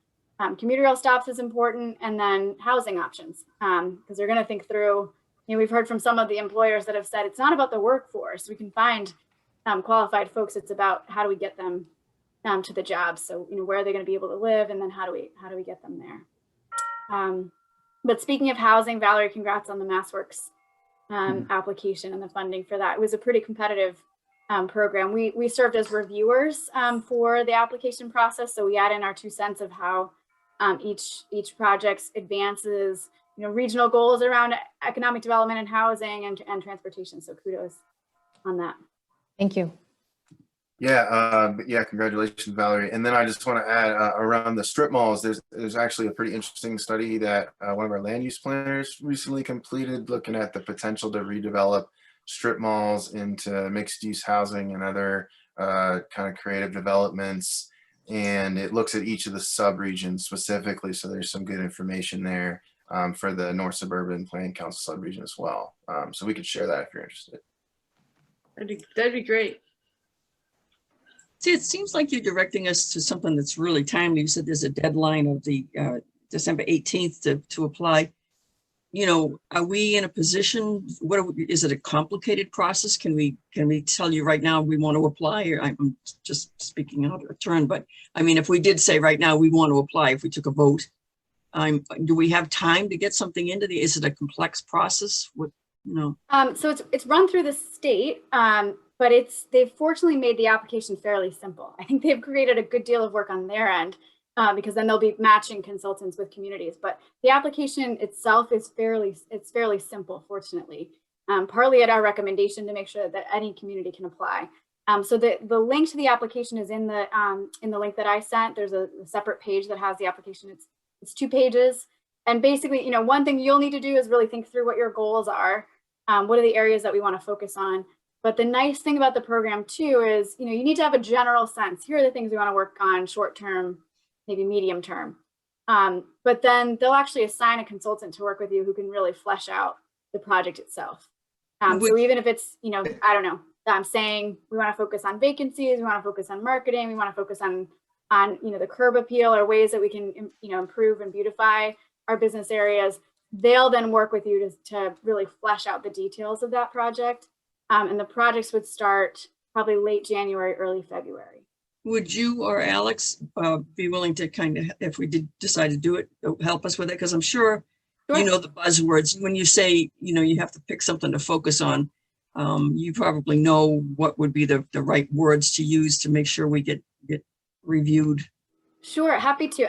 commuter rail stops is important, and then housing options, because they're going to think through, we've heard from some of the employers that have said it's not about the workforce. We can find qualified folks. It's about how do we get them to the jobs. So, where are they going to be able to live, and then how do we get them there? But speaking of housing, Valerie, congrats on the MassWorks application and the funding for that. It was a pretty competitive program. We served as reviewers for the application process. So we add in our 2 cents of how each project's advances, regional goals around economic development and housing and transportation. So kudos on that. Thank you. Yeah, congratulations, Valerie. And then I just want to add around the strip malls, there's actually a pretty interesting study that one of our land use planners recently completed, looking at the potential to redevelop strip malls into mixed use housing and other kind of creative developments. And it looks at each of the sub-regions specifically. So there's some good information there for the North Suburban Planning Council sub-region as well. So we could share that if you're interested. That'd be great. See, it seems like you're directing us to something that's really timely. You said there's a deadline of the December 18th to apply. Are we in a position, is it a complicated process? Can we tell you right now we want to apply? Or I'm just speaking out of turn, but I mean, if we did say right now we want to apply, if we took a vote, do we have time to get something into is it a complex process? So it's run through the state, but they've fortunately made the application fairly simple. I think they've created a good deal of work on their end because then they'll be matching consultants with communities. But the application itself is fairly simple, fortunately. Partly at our recommendation to make sure that any community can apply. So the link to the application is in the link that I sent. There's a separate page that has the application. It's 2 pages. And basically, one thing you'll need to do is really think through what your goals are. What are the areas that we want to focus on? But the nice thing about the program too is, you need to have a general sense. Here are the things we want to work on short term, maybe medium term. But then they'll actually assign a consultant to work with you who can really flesh out the project itself. So even if it's, I don't know, I'm saying we want to focus on vacancies, we want to focus on marketing, we want to focus on the curb appeal or ways that we can, improve and beautify our business areas. They'll then work with you to really flesh out the details of that project. And the projects would start probably late January, early February. Would you or Alex be willing to kind of, if we did decide to do it, help us with it? Because I'm sure, the buzzwords, when you say, you have to pick something to focus on, You probably know what would be the right words to use to make sure we get reviewed. Sure, happy to.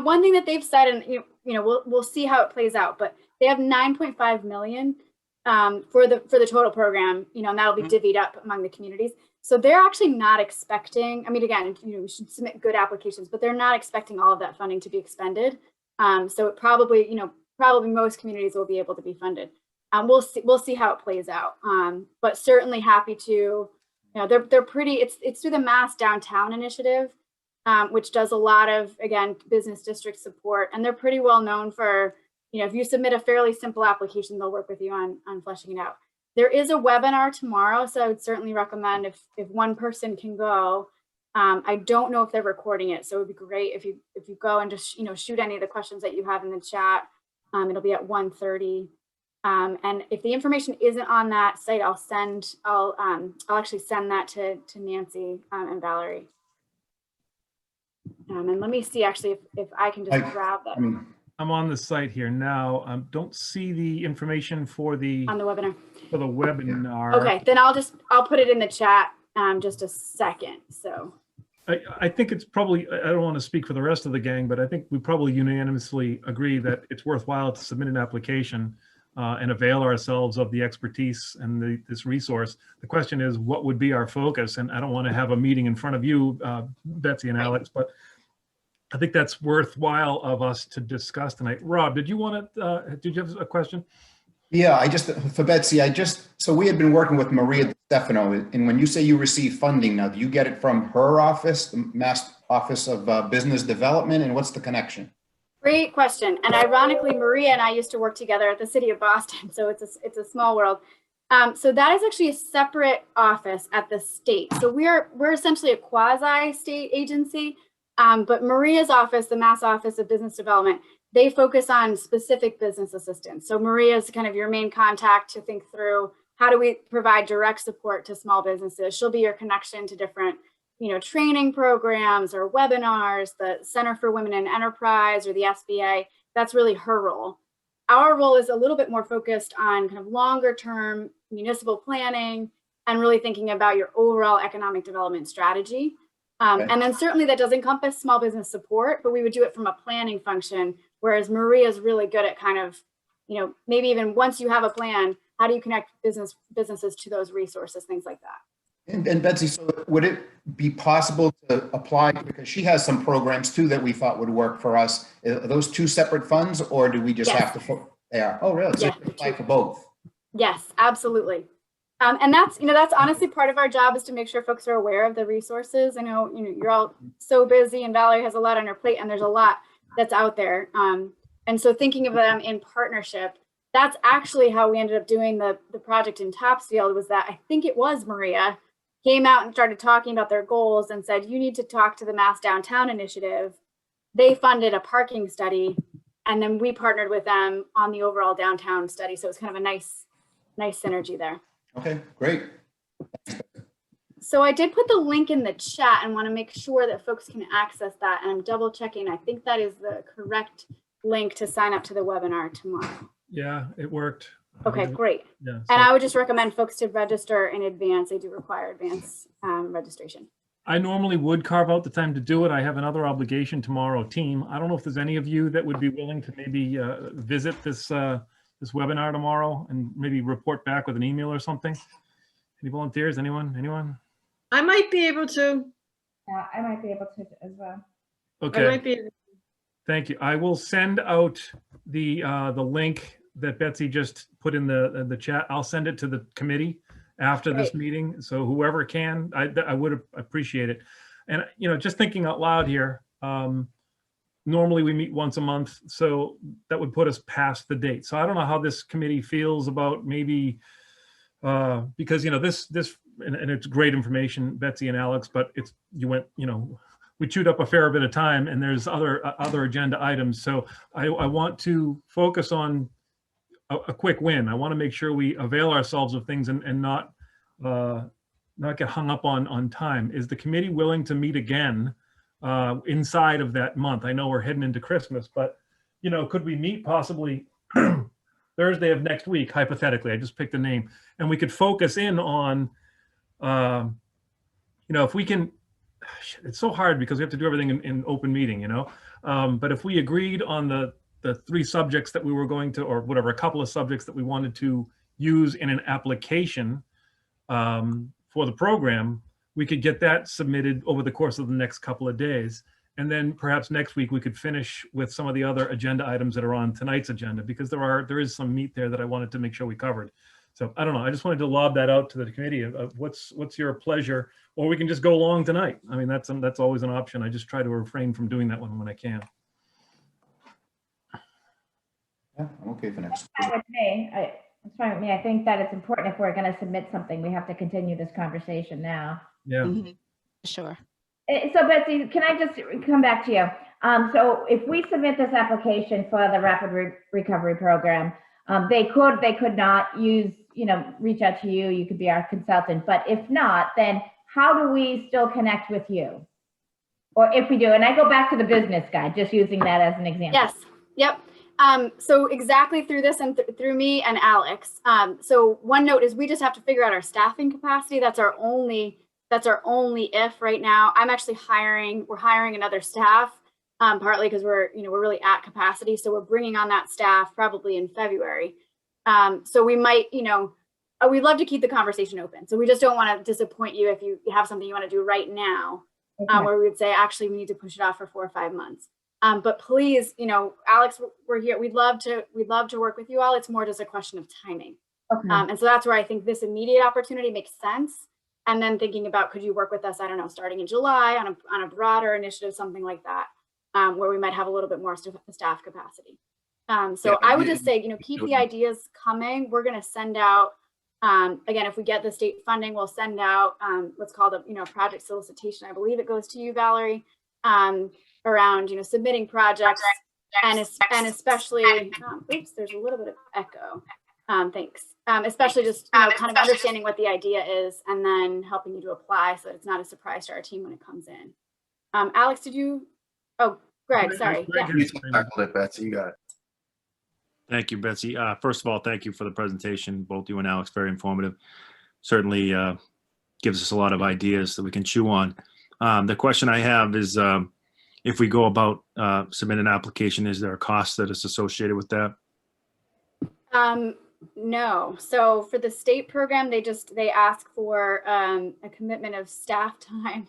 One thing that they've said, and we'll see how it plays out, but they have 9.5 million for the total program, and that'll be divvied up among the communities. So they're actually not expecting, I mean, again, we should submit good applications, but they're not expecting all of that funding to be expended. So it probably most communities will be able to be funded. We'll see how it plays out. But certainly happy to, they're pretty, it's through the Mass Downtown Initiative, which does a lot of, again, business district support. And they're pretty well known for, if you submit a fairly simple application, they'll work with you on fleshing it out. There is a webinar tomorrow, so I would certainly recommend if one person can go. I don't know if they're recording it, so it would be great if you go and just shoot any of the questions that you have in the chat. It'll be at 1:30. And if the information isn't on that site, I'll actually send that to Nancy and Valerie. And let me see actually if I can just grab that. I'm on the site here now. Don't see the information for the webinar. For the webinar. Okay, then I'll put it in the chat just a second. So I think it's probably, I don't want to speak for the rest of the gang, but I think we probably unanimously agree that it's worthwhile to submit an application and avail ourselves of the expertise and this resource. The question is, what would be our focus? And I don't want to have a meeting in front of you, Betsy and Alex, but I think that's worthwhile of us to discuss tonight. Rob, did you have a question? Yeah, for Betsy, so we had been working with Maria Stefano, and when you say you receive funding now, do you get it from her office, the Mass Office of Business Development, and what's the connection? Great question. And ironically, Maria and I used to work together at the City of Boston, so it's a small world. So that is actually a separate office at the state. So we're essentially a quasi-state agency. But Maria's office, the Mass Office of Business Development, they focus on specific business assistance. So Maria's kind of your main contact to think through how do we provide direct support to small businesses. She'll be your connection to different, training programs or webinars, the Center for Women in Enterprise or the SBA. That's really her role. Our role is a little bit more focused on kind of longer term municipal planning and really thinking about your overall economic development strategy. And then certainly that does encompass small business support, but we would do it from a planning function, whereas Maria's really good at kind of, maybe even once you have a plan, how do you connect businesses to those resources, things like that. And Betsy, so would it be possible to apply, because she has some programs too that we thought would work for us. Are those two separate funds, or do we just have to, they are? Oh, really? So you can apply for both? Yes, absolutely. And that's honestly part of our job, is to make sure folks are aware of the resources. I know, you're all so busy and Valerie has a lot on her plate and there's a lot that's out there. And so thinking of them in partnership, that's actually how we ended up doing the project in Topsfield, was that I think it was Maria came out and started talking about their goals and said, you need to talk to the Mass Downtown Initiative. They funded a parking study, and then we partnered with them on the overall downtown study. So it's kind of a nice synergy there. Okay, great. So I did put the link in the chat and want to make sure that folks can access that. And I'm double checking. I think that is the correct link to sign up to the webinar tomorrow. Yeah, it worked. Okay, great. Yeah, so and I would just recommend folks to register in advance. They do require advance registration. I normally would carve out the time to do it. I have another obligation tomorrow, team. I don't know if there's any of you that would be willing to maybe visit this this webinar tomorrow and maybe report back with an email or something. Any volunteers? Anyone? I might be able to. Yeah, I might be able to as well. Okay. I might be able to. Thank you. I will send out the link that Betsy just put in the chat. I'll send it to the committee after this meeting. So whoever can, I would appreciate it. And, just thinking out loud here, normally we meet once a month, so that would put us past the date. So I don't know how this committee feels about maybe, because, this, and it's great information, Betsy and Alex, but we chewed up a fair bit of time and there's other agenda items. So I want to focus on a quick win. I want to make sure we avail ourselves of things and not get hung up on time. Is the committee willing to meet again inside of that month? I know we're heading into Christmas, but could we meet possibly the Thursday of next week, hypothetically, I just picked a name, and we could focus in on, if we can, it's so hard because we have to do everything in open meeting, but if we agreed on the 3 subjects that we were going to, or whatever, a couple of subjects that we wanted to use in an application for the program, we could get that submitted over the course of the next couple of days. And then perhaps next week we could finish with some of the other agenda items that are on tonight's agenda, because there is some meat there that I wanted to make sure we covered. So I don't know. I just wanted to lob that out to the committee of what's your pleasure, or we can just go long tonight. I mean, that's always an option. I just try to refrain from doing that one when I can. Yeah, I'm okay for next. That's fine with me. It's fine with me. I think that it's important if we're going to submit something, we have to continue this conversation now. Yeah. Sure. So Betsy, can I just come back to you? So if we submit this application for the Rapid Recovery Program, they could not reach out to you. You could be our consultant. But if not, then how do we still connect with you? Or if we do, and I go back to the business guide, just using that as an example. Yes. Yep. So exactly through this and through me and Alex. So one note is we just have to figure out our staffing capacity. That's our only if right now. I'm actually we're hiring another staff, partly because we're really at capacity. So we're bringing on that staff probably in February. So we might, we'd love to keep the conversation open. So we just don't want to disappoint you if you have something you want to do right now, Okay. where we would say, actually, we need to push it off for 4 or 5 months. But please, Alex, we're here. We'd love to work with you all. It's more just a question of timing. Okay. And so that's where I think this immediate opportunity makes sense. And then thinking about, could you work with us, I don't know, starting in July on a broader initiative, something like that, where we might have a little bit more staff capacity. So I would just say, keep the ideas coming. We're going to send out, again, if we get the state funding, we'll send out what's called a project solicitation. I believe it goes to you, Valerie, around, submitting projects and especially, oops, there's a little bit of echo. Thanks. Especially just kind of understanding what the idea is and then helping you to apply so that it's not a surprise to our team when it comes in. Alex, Greg, sorry. Yeah. You tackled it, Betsy. You got it. Thank you, Betsy. First of all, thank you for the presentation, both you and Alex. Very informative. Certainly gives us a lot of ideas that we can chew on. The question I have is, if we go about submitting an application, is there a cost that is associated with that? No. So for the state program, they ask for a commitment of staff time.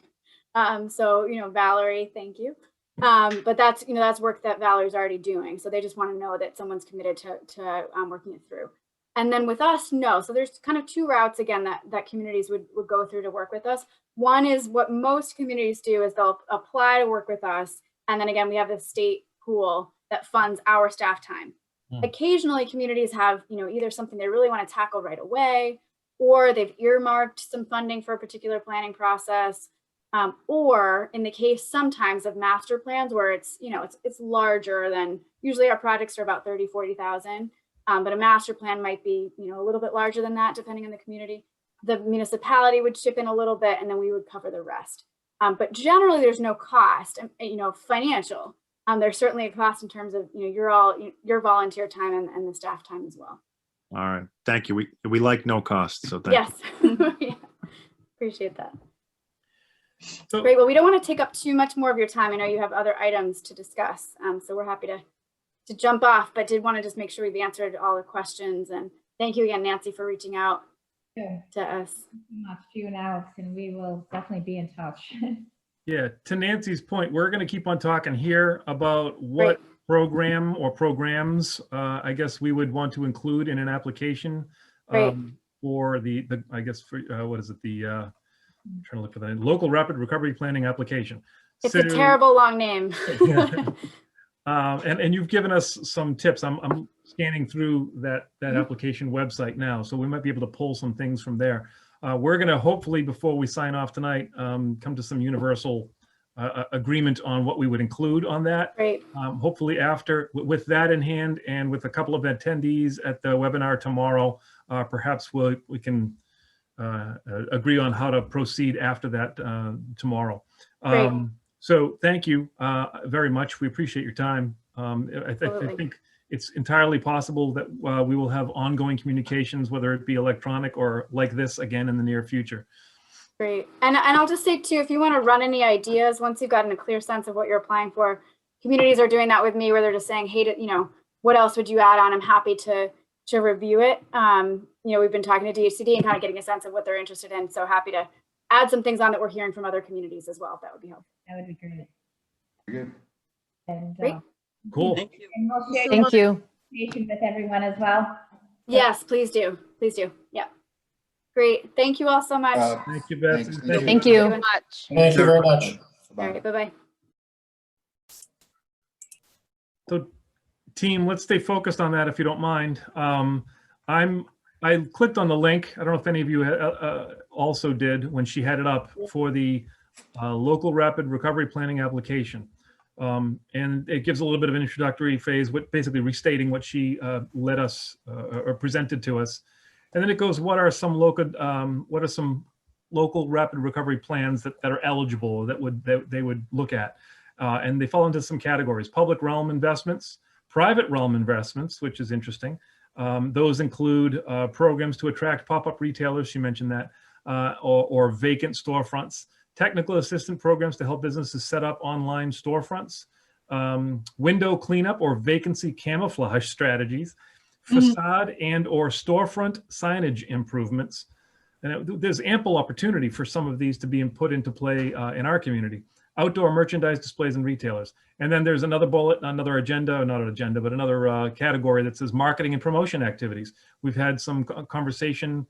So, Valerie, thank you. But that's work that Valerie's already doing. So they just want to know that someone's committed to working it through. And then with us, no. So there's kind of 2 routes, again, that communities would go through to work with us. One is what most communities do is they'll apply to work with us. And then again, we have the state pool that funds our staff time. Occasionally communities have, either something they really want to tackle right away, or they've earmarked some funding for a particular planning process. Or in the case sometimes of master plans where it's larger than, usually our projects are about 30, 40,000. But a master plan might be, a little bit larger than that, depending on the community. The municipality would chip in a little bit and then we would cover the rest. But generally there's no cost, financial. There's certainly a cost in terms of, your volunteer time and the staff time as well. All right. Thank you. We like no cost. So thank you. Yes. Yeah. Appreciate that. So, great. Well, we don't want to take up too much more of your time. I know you have other items to discuss. So we're happy to jump off, but did want to just make sure we've answered all the questions. And thank you again, Nancy, for reaching out to us. Thank you much to you and Alex, and we will definitely be in touch. yeah, to Nancy's point, we're going to keep on talking here about what program or programs I guess we would want to include in an application for the I guess for what is it, the I'm trying to look for the local rapid recovery planning application. It's a terrible long name. And you've given us some tips. I'm scanning through that application website now, so we might be able to pull some things from there. We're going to hopefully, before we sign off tonight, come to some universal agreement on what we would include on that. Great. Hopefully after, with that in hand and with a couple of attendees at the webinar tomorrow, perhaps we can agree on how to proceed after that tomorrow. So thank you very much. We appreciate your time. I think it's entirely possible that we will have ongoing communications, whether it be electronic or like this again in the near future. Great. And I'll just say too, if you want to run any ideas, once you've gotten a clear sense of what you're applying for, communities are doing that with me where they're just saying, hey, you know, what else would you add on? I'm happy to review it. You know, we've been talking to DHCD and kind of getting a sense of what they're interested in. So happy to add some things on that we're hearing from other communities as well. If that would be helpful. That would be great. Very good. And, Great. Cool. Thank you. and we'll share Thank you. information with everyone as well. Yes, please do. Please do. Yeah. Great. Thank you all so much. Thank you, Beth. Thanks. Thank you. Much. Thank you very much. All Bye. right. Bye-bye. So team, let's stay focused on that if you don't mind. I clicked on the link. I don't know if any of you also did when she had it up for the local rapid recovery planning application. And it gives a little bit of an introductory phase, basically restating what she led us or presented to us. And then it goes, what are some local rapid recovery plans that are eligible that they would look at? And they fall into some categories: public realm investments, private realm investments, which is interesting. Those include programs to attract pop-up retailers, she mentioned that, or vacant storefronts, technical assistance programs to help businesses set up online storefronts, window cleanup or vacancy camouflage strategies, facade and or storefront signage improvements. And there's ample opportunity for some of these to be put into play in our community. Outdoor merchandise displays and retailers. And then there's another bullet, another agenda, not an agenda, but another category that says marketing and promotion activities. We've had some conversation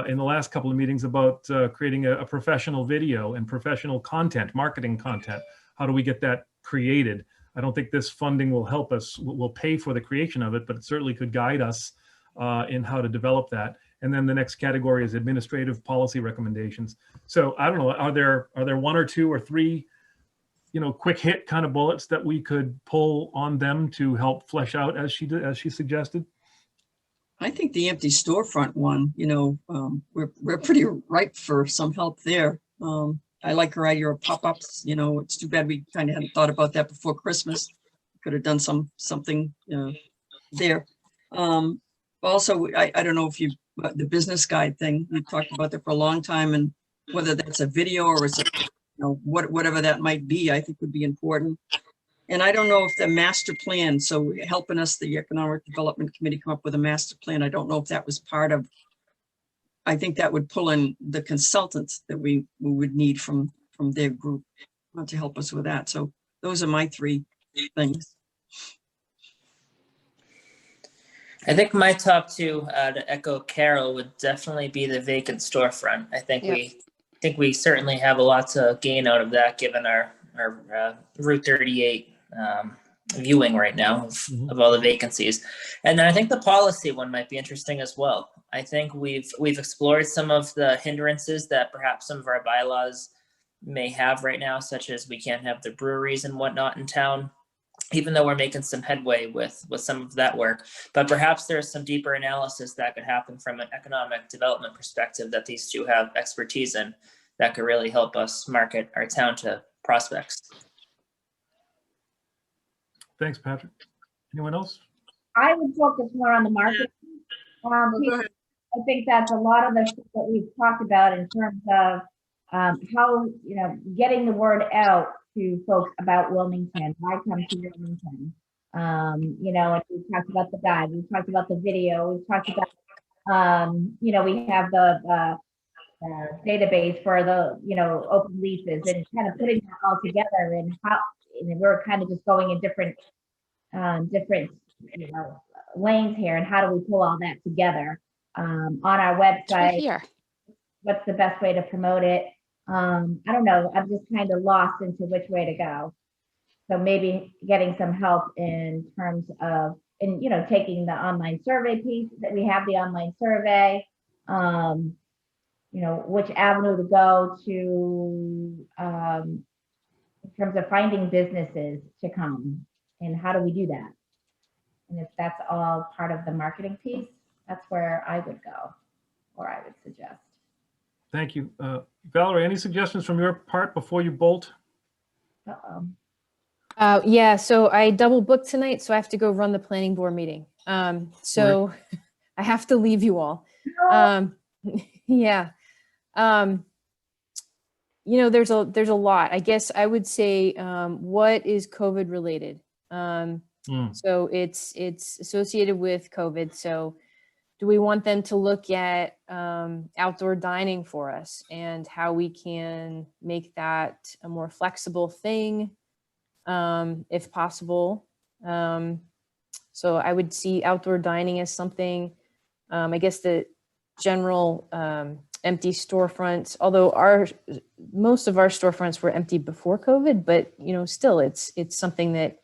in the last couple of meetings about creating a professional video and professional content, marketing content. How do we get that created? I don't think this funding will help us, will pay for the creation of it, but it certainly could guide us in how to develop that. And then the next category is administrative policy recommendations. So I don't know, are there one or two or three, you know, quick hit kind of bullets that we could pull on them to help flesh out as she suggested? I think the empty storefront one, you know, we're pretty ripe for some help there. I like her idea of pop-ups. You know, it's too bad we kind of hadn't thought about that before Christmas. Could have done something there. Also, I don't know if you, the business guide thing, we talked about that for a long time, and whether that's a video or it's a, you know, whatever that might be, I think would be important. And I don't know if the master plan, so helping us, the Economic Development Committee, come up with a master plan, I don't know if that was part of, I think that would pull in the consultants that we would need from their group to help us with that. So those are my three things. I think my top two, to echo Carol, would definitely be the vacant storefront. I think we certainly have a lot to gain out of that, given our Route 38 viewing right now of all the vacancies. And then I think the policy one might be interesting as well. I think we've explored some of the hindrances that perhaps some of our bylaws may have right now, such as we can't have the breweries and whatnot in town, even though we're making some headway with some of that work. But perhaps there's some deeper analysis that could happen from an economic development perspective that these two have expertise in, that could really help us market our town to prospects. Thanks, Patrick. Anyone else? I would focus more on the market. I think that's a lot of the stuff that we've talked about in terms of how, you know, getting the word out to folks about Wilmington. Why come to Wilmington? You know, and we've talked about the guide, we've talked about the video, we've talked about, you know, we have the database for the, you know, open leases, and kind of putting that all together, and how, and we're kind of just going in different, you know, lanes here, and how do we pull all that together on our website? Here. What's the best way to promote it? I don't know. I'm just kind of lost into which way to go. So maybe getting some help in terms of, and you know, taking the online survey piece that we have, the online survey, you know, which avenue to go to in terms of finding businesses to come, and how do we do that? And if that's all part of the marketing piece, that's where I would go, or I would suggest. Thank you. Valerie, any suggestions from your part before you bolt? Uh-oh. Yeah, so I double booked tonight, so I have to go run the planning board meeting. So I have to leave you all. Yeah. You know, there's a lot. I guess I would say, what is COVID related? So it's associated with COVID. So do we want them to look at outdoor dining for us and how we can make that a more flexible thing, if possible? So I would see outdoor dining as something, I guess the general empty storefronts, although most of our storefronts were empty before COVID, but you know, still it's something that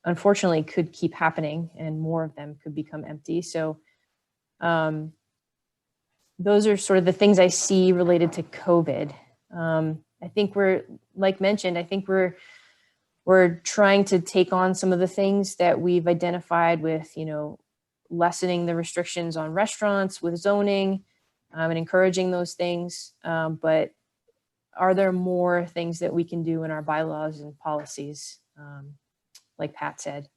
unfortunately could keep happening and more of them could become empty. So those are sort of the things I see related to COVID. I think like mentioned, I think we're trying to take on some of the things that we've identified with, you know, lessening the restrictions on restaurants with zoning and encouraging those things. But are there more things that we can do in our bylaws and policies? Like Pat said,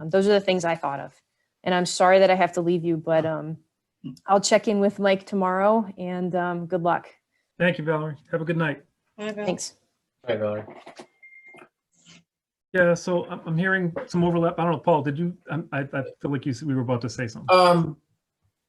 those are the things I thought of. And I'm sorry that I have to leave you, but I'll check in with Mike tomorrow and good luck. Thank you, Valerie. Have a good night. Thanks. Hi, Valerie. Yeah, so I'm hearing some overlap. I don't know, Paul, did you, I feel like you said we were about to say something.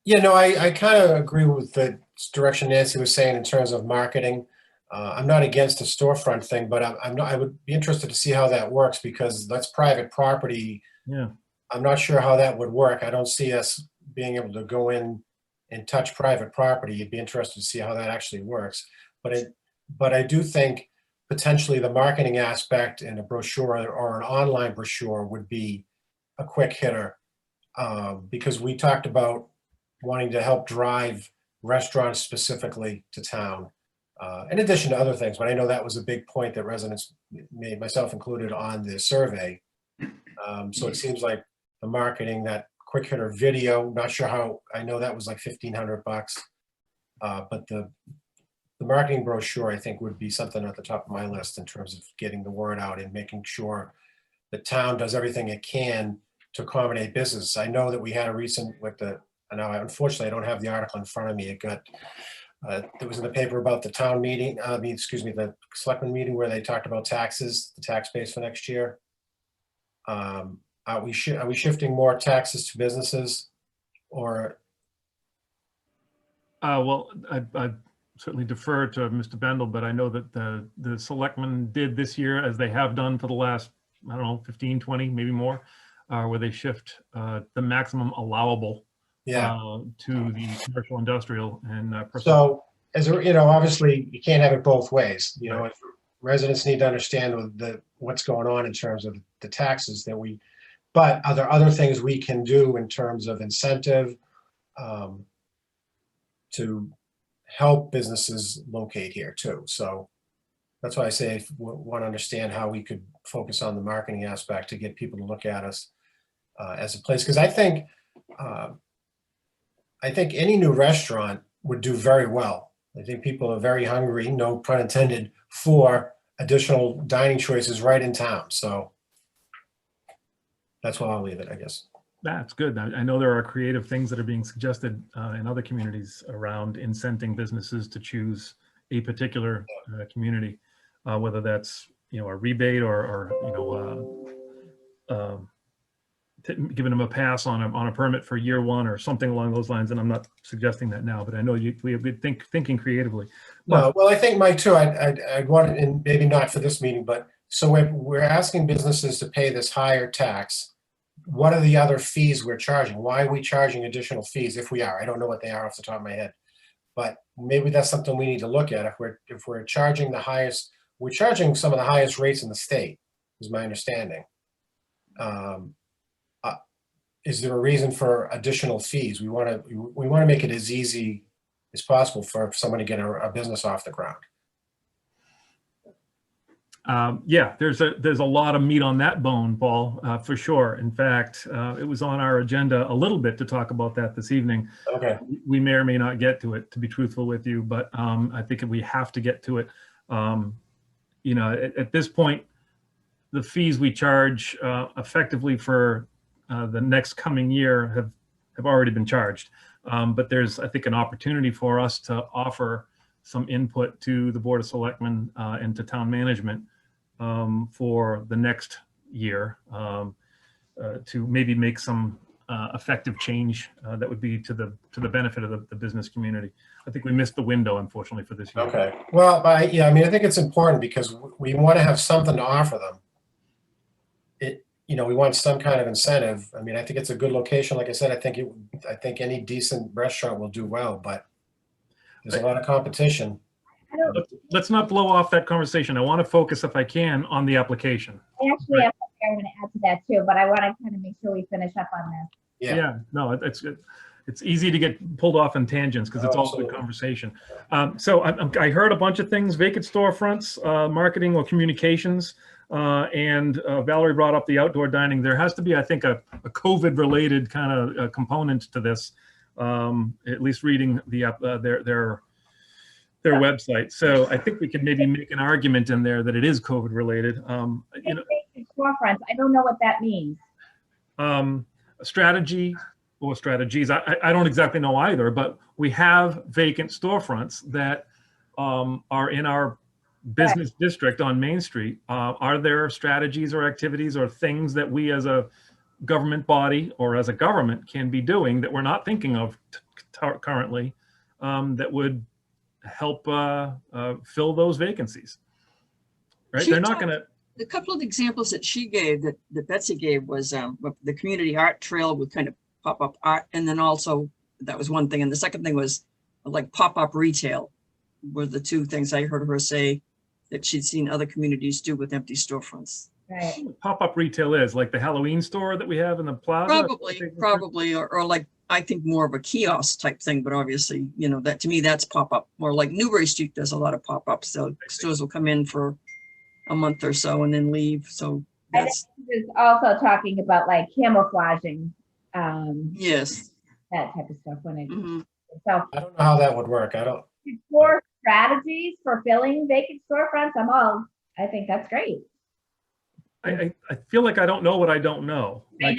Yeah, no, I kind of agree with the direction Nancy was saying in terms of marketing. I'm not against the storefront thing, but I would be interested to see how that works because that's private property. Yeah. I'm not sure how that would work. I don't see us being able to go in and touch private property. You'd be interested to see how that actually works. But I do think potentially the marketing aspect in a brochure or an online brochure would be a quick hitter because we talked about wanting to help drive restaurants specifically to town, in addition to other things. But I know that was a big point that residents made, myself included, on the survey. So it seems like the marketing, that quick hitter video, not sure how, I know that was like $1,500, but the marketing brochure, I think, would be something at the top of my list in terms of getting the word out and making sure the town does everything it can to accommodate business. I know that we had a recent with the, I know, unfortunately, I don't have the article in front of me. It got, it was in the paper about the town meeting, the selectmen meeting where they talked about taxes, the tax base for next year. Are we shifting more taxes to businesses or? Well, I certainly defer to Mr. Bendel, but I know that the selectmen did this year, as they have done for the last, I don't know, 15, 20, maybe more, where they shift the maximum allowable to the commercial industrial and so as you know, obviously you can't have it both ways. You know, if residents need to understand what's going on in terms of the taxes that we, but are there other things we can do in terms of incentive to help businesses locate here too? So that's why I say if we want to understand how we could focus on the marketing aspect to get people to look at us as a place. Because I think any new restaurant would do very well. I think people are very hungry, no pun intended, for additional dining choices right in town. So that's why I'll leave it, I guess. That's good. I know there are creative things that are being suggested in other communities around incenting businesses to choose a particular community, whether that's, you know, a rebate or you know, giving them a pass on a permit for year one or something along those lines. And I'm not suggesting that now, but I know we have good thinking creatively. No, well, I think, Mike, too, I'd want, and maybe not for this meeting, but so we're asking businesses to pay this higher tax. What are the other fees we're charging? Why are we charging additional fees if we are? I don't know what they are off the top of my head, but maybe that's something we need to look at. If we're charging the highest, we're charging some of the highest rates in the state, is my understanding. Is there a reason for additional fees? We want to make it as easy as possible for someone to get a business off the ground. Yeah, there's a lot of meat on that bone, Paul, for sure. In fact, it was on our agenda a little bit to talk about that this evening. Okay. We may or may not get to it, to be truthful with you, but I think we have to get to it. You know, at this point, the fees we charge effectively for the next coming year have already been charged. But there's, I think, an opportunity for us to offer some input to the Board of Selectmen and to town management for the next year to maybe make some effective change that would be to the benefit of the business community. I think we missed the window, unfortunately, for this year. Okay, well, but yeah, I mean, I think it's important because we want to have something to offer them. We want some kind of incentive. I mean, I think it's a good location. Like I said, I think any decent restaurant will do well, but there's a lot of competition. Let's not blow off that conversation. I want to focus, if I can, on the application. I actually have something I want to add to that too, but I want to kind of make sure we finish up on this. Yeah, no, it's easy to get pulled off in tangents because it's all good Absolutely. conversation. So I heard a bunch of things: vacant storefronts, marketing or communications, and Valerie brought up the outdoor dining. There has to be, I think, a COVID-related kind of component to this. At least reading their website. So I think we can maybe make an argument in there that it is COVID related. Storefronts, I don't know what that means. Strategy or strategies, I don't exactly know either, but we have vacant storefronts that are in our business district on Main Street. Are there strategies or activities or things that we as a government body or as a government can be doing that we're not thinking of currently that would help fill those vacancies? Right? They're not going to. A couple of examples that she gave, that Betsy gave, was the community art trail with kind of pop-up art, and then also that was one thing, and the second thing was like pop-up retail were the two things I heard her say that she'd seen other communities do with empty storefronts. Right. Pop-up retail is like the Halloween store that we have in the plaza. Probably, or like, I think more of a kiosk type thing, but obviously, that to me, that's pop-up. Or like Newbury Street, there's a lot of pop-ups. So stores will come in for a month or so and then leave. So that's. I think she was also talking about like camouflaging. Yes. That type of stuff when it. So I don't know how that would work. I don't. For strategies for filling vacant storefronts, I think that's great. I feel like I don't know what I don't know. Like,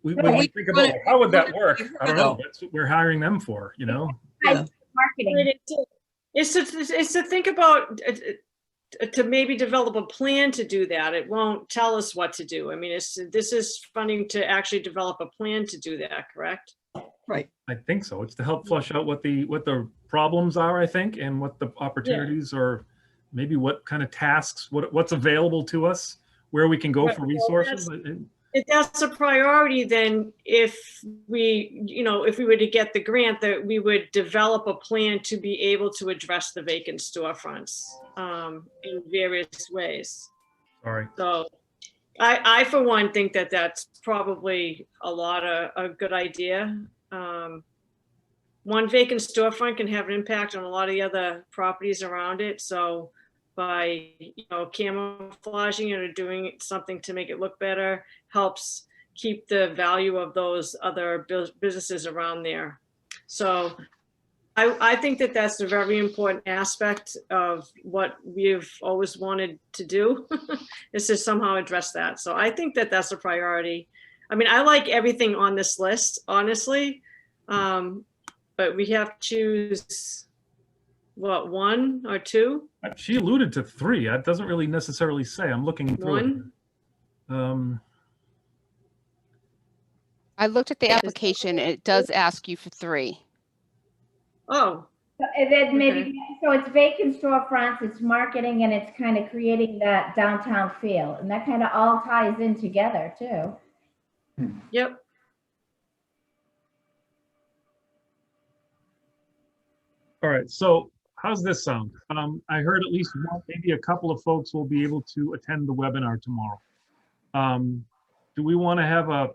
we think about how would that work? I don't know. That's what we're hiring them for, Yeah. Marketing. It's to think about, to maybe develop a plan to do that. It won't tell us what to do. I mean, this is funding to actually develop a plan to do that, correct? Right. I think so. It's to help flush out what the problems are, I think, and what the opportunities or maybe what kind of tasks, what's available to us, where we can go for resources. If that's a priority, then if we were to get the grant, that we would develop a plan to be able to address the vacant storefronts in various ways. Sorry. So I for one, think that that's probably a good idea. One vacant storefront can have an impact on a lot of the other properties around it. So by camouflaging it or doing something to make it look better helps keep the value of those other businesses around there. So I think that that's a very important aspect of what we've always wanted to do is to somehow address that. So I think that that's a priority. I mean, I like everything on this list, honestly, but we have to choose what, one or two? She alluded to three. That doesn't really necessarily say. I'm looking through it. I looked at the application. It does ask you for three. Oh. And then maybe, so it's vacant storefronts, it's marketing, and it's kind of creating that downtown feel. And that kind of all ties in together too. Yep. All right. So how's this sound? I heard at least one, maybe a couple of folks will be able to attend the webinar tomorrow. Do we want to have a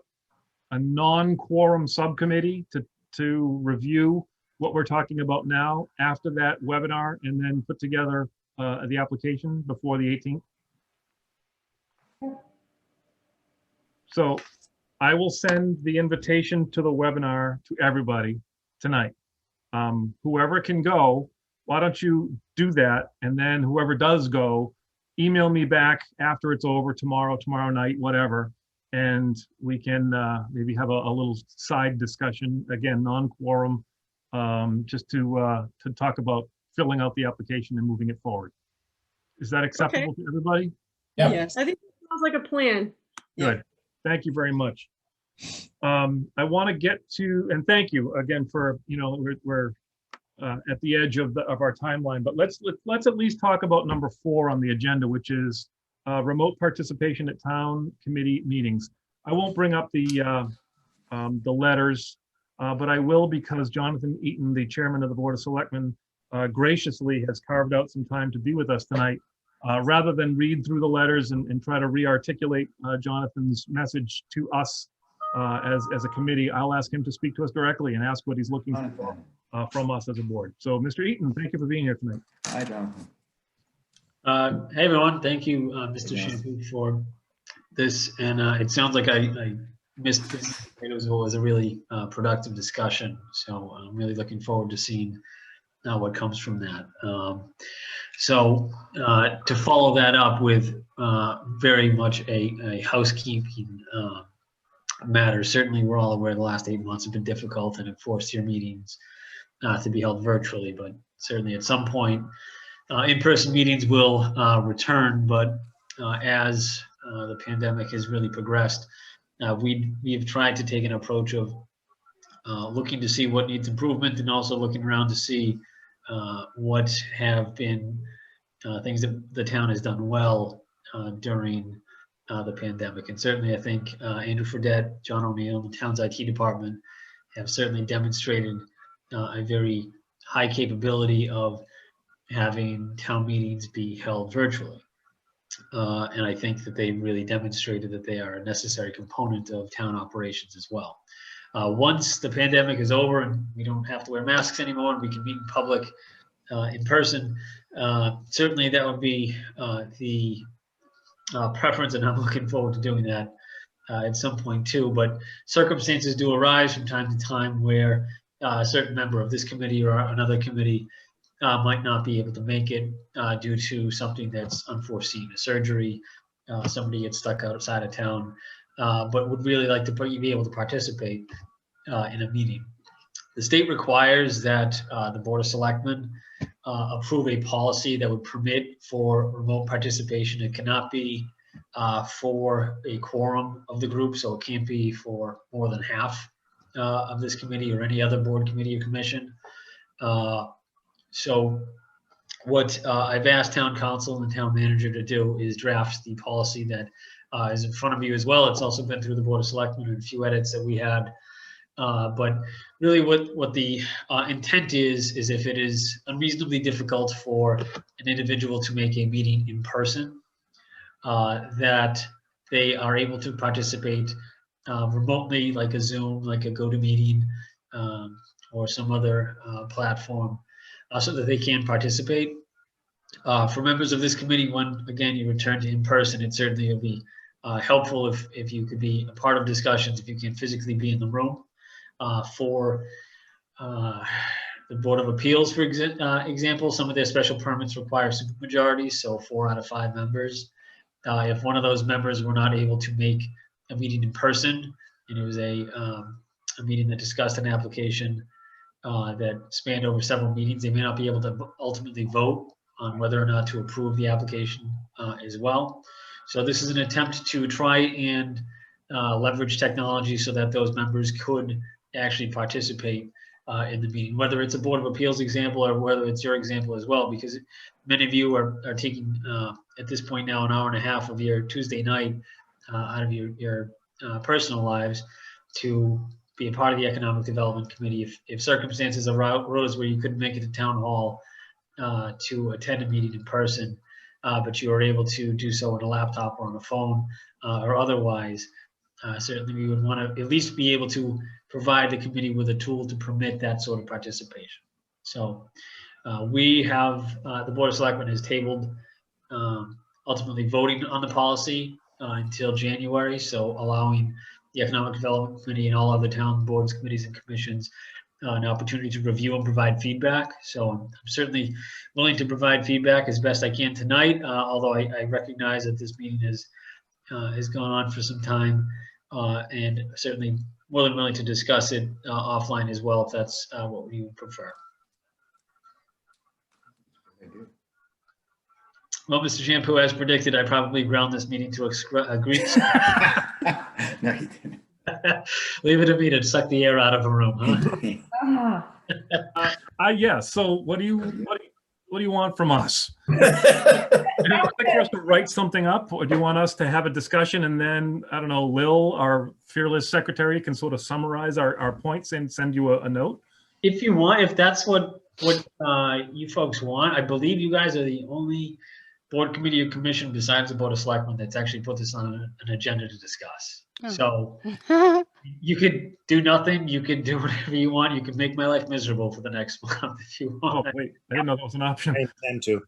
non-quorum subcommittee to review what we're talking about now after that webinar and then put together the application before the 18th? So I will send the invitation to the webinar to everybody tonight. Whoever can go, why don't you do that? And then whoever does go, email me back after it's over tomorrow night, whatever, and we can maybe have a little side discussion, again, non-quorum, just to talk about filling out the application and moving it forward. Is that acceptable to everybody? Yeah. Yes. I think that sounds like a plan. Good. Thank you very much. I want to get to, and thank you again for, we're at the edge of our timeline, but let's at least talk about number 4 on the agenda, which is remote participation at town committee meetings. I won't bring up the letters, but I will, because Jonathan Eaton, the chairman of the Board of Selectmen, graciously has carved out some time to be with us tonight. Rather than read through the letters and try to re-articulate Jonathan's message to us as a committee, I'll ask him to speak to us directly and ask what he's looking for from us as a board. So, Mr. Eaton, thank you for being here tonight. Hi, Jonathan. Hey, everyone. Thank you, Mr. Shampoo, for this. And it sounds like I missed this. It was a really productive discussion. So I'm really looking forward to seeing what comes from that. So to follow that up with very much a housekeeping matter, certainly we're all aware the last 8 months have been difficult and have forced your meetings to be held virtually, but certainly at some point in-person meetings will return. But as the pandemic has really progressed, we've tried to take an approach of looking to see what needs improvement, and also looking around to see what have been things that the town has done well during the pandemic. And certainly I think Andrew Fredette, John O'Neill, the town's IT department have certainly demonstrated a very high capability of having town meetings be held virtually. And I think that they really demonstrated that they are a necessary component of town operations as well. Once the pandemic is over and we don't have to wear masks anymore and we can meet in public in person, certainly that would be the preference, and I'm looking forward to doing that at some point too. But circumstances do arise from time to time where a certain member of this committee or another committee might not be able to make it due to something that's unforeseen, a surgery, somebody gets stuck outside of town, but would really like to be able to participate in a meeting. The state requires that the Board of Selectmen approve a policy that would permit for remote participation. It cannot be for a quorum of the group, so it can't be for more than half of this committee or any other board, committee, or commission. So what I've asked town council and town manager to do is draft the policy that is in front of you as well. It's also been through the Board of Selectmen and a few edits that we had. But really what the intent is if it is unreasonably difficult for an individual to make a meeting in person, that they are able to participate remotely, like a Zoom, like a GoToMeeting, or some other platform, so that they can participate. For members of this committee, when again you return to in person, it certainly will be helpful if you could be a part of discussions, if you can physically be in the room. For the Board of Appeals, for example, some of their special permits require supermajorities, so 4 out of 5 members. If one of those members were not able to make a meeting in person, and it was a meeting that discussed an application that spanned over several meetings, they may not be able to ultimately vote on whether or not to approve the application as well. So this is an attempt to try and leverage technology so that those members could actually participate in the meeting, whether it's a Board of Appeals example or whether it's your example as well, because many of you are taking at this point now an hour and a half of your Tuesday night out of your personal lives to be a part of the Economic Development Committee. If circumstances arose where you couldn't make it to town hall to attend a meeting in person, but you are able to do so on a laptop or on a phone or otherwise, certainly we would want to at least be able to provide the committee with a tool to permit that sort of participation. So we have, the Board of Selectmen has tabled ultimately voting on the policy until January, so allowing the Economic Development Committee and all other town boards, committees, and commissions an opportunity to review and provide feedback. So I'm certainly willing to provide feedback as best I can tonight, although I recognize that this meeting has gone on for some time, and certainly more than willing to discuss it offline as well, if that's what you would prefer. Well, Mr. Shampoo, as predicted, I probably ground this meeting to a Greek. No, you didn't. Leave it to me to suck the air out of a room, huh? Yeah. So what do you want from us? Do you expect for us to write something up, or do you want us to have a discussion and then, I don't know, Lil, our fearless secretary, can sort of summarize our points and send you a note? If you want, if that's what you folks want, I believe you guys are the only board, committee, or commission besides the Board of Selectmen that's actually put this on an agenda to discuss. Oh. So you could do nothing. You could do whatever you want. You could make my life miserable for the next month if you want. Oh, wait, I didn't know that was an option. I intend to.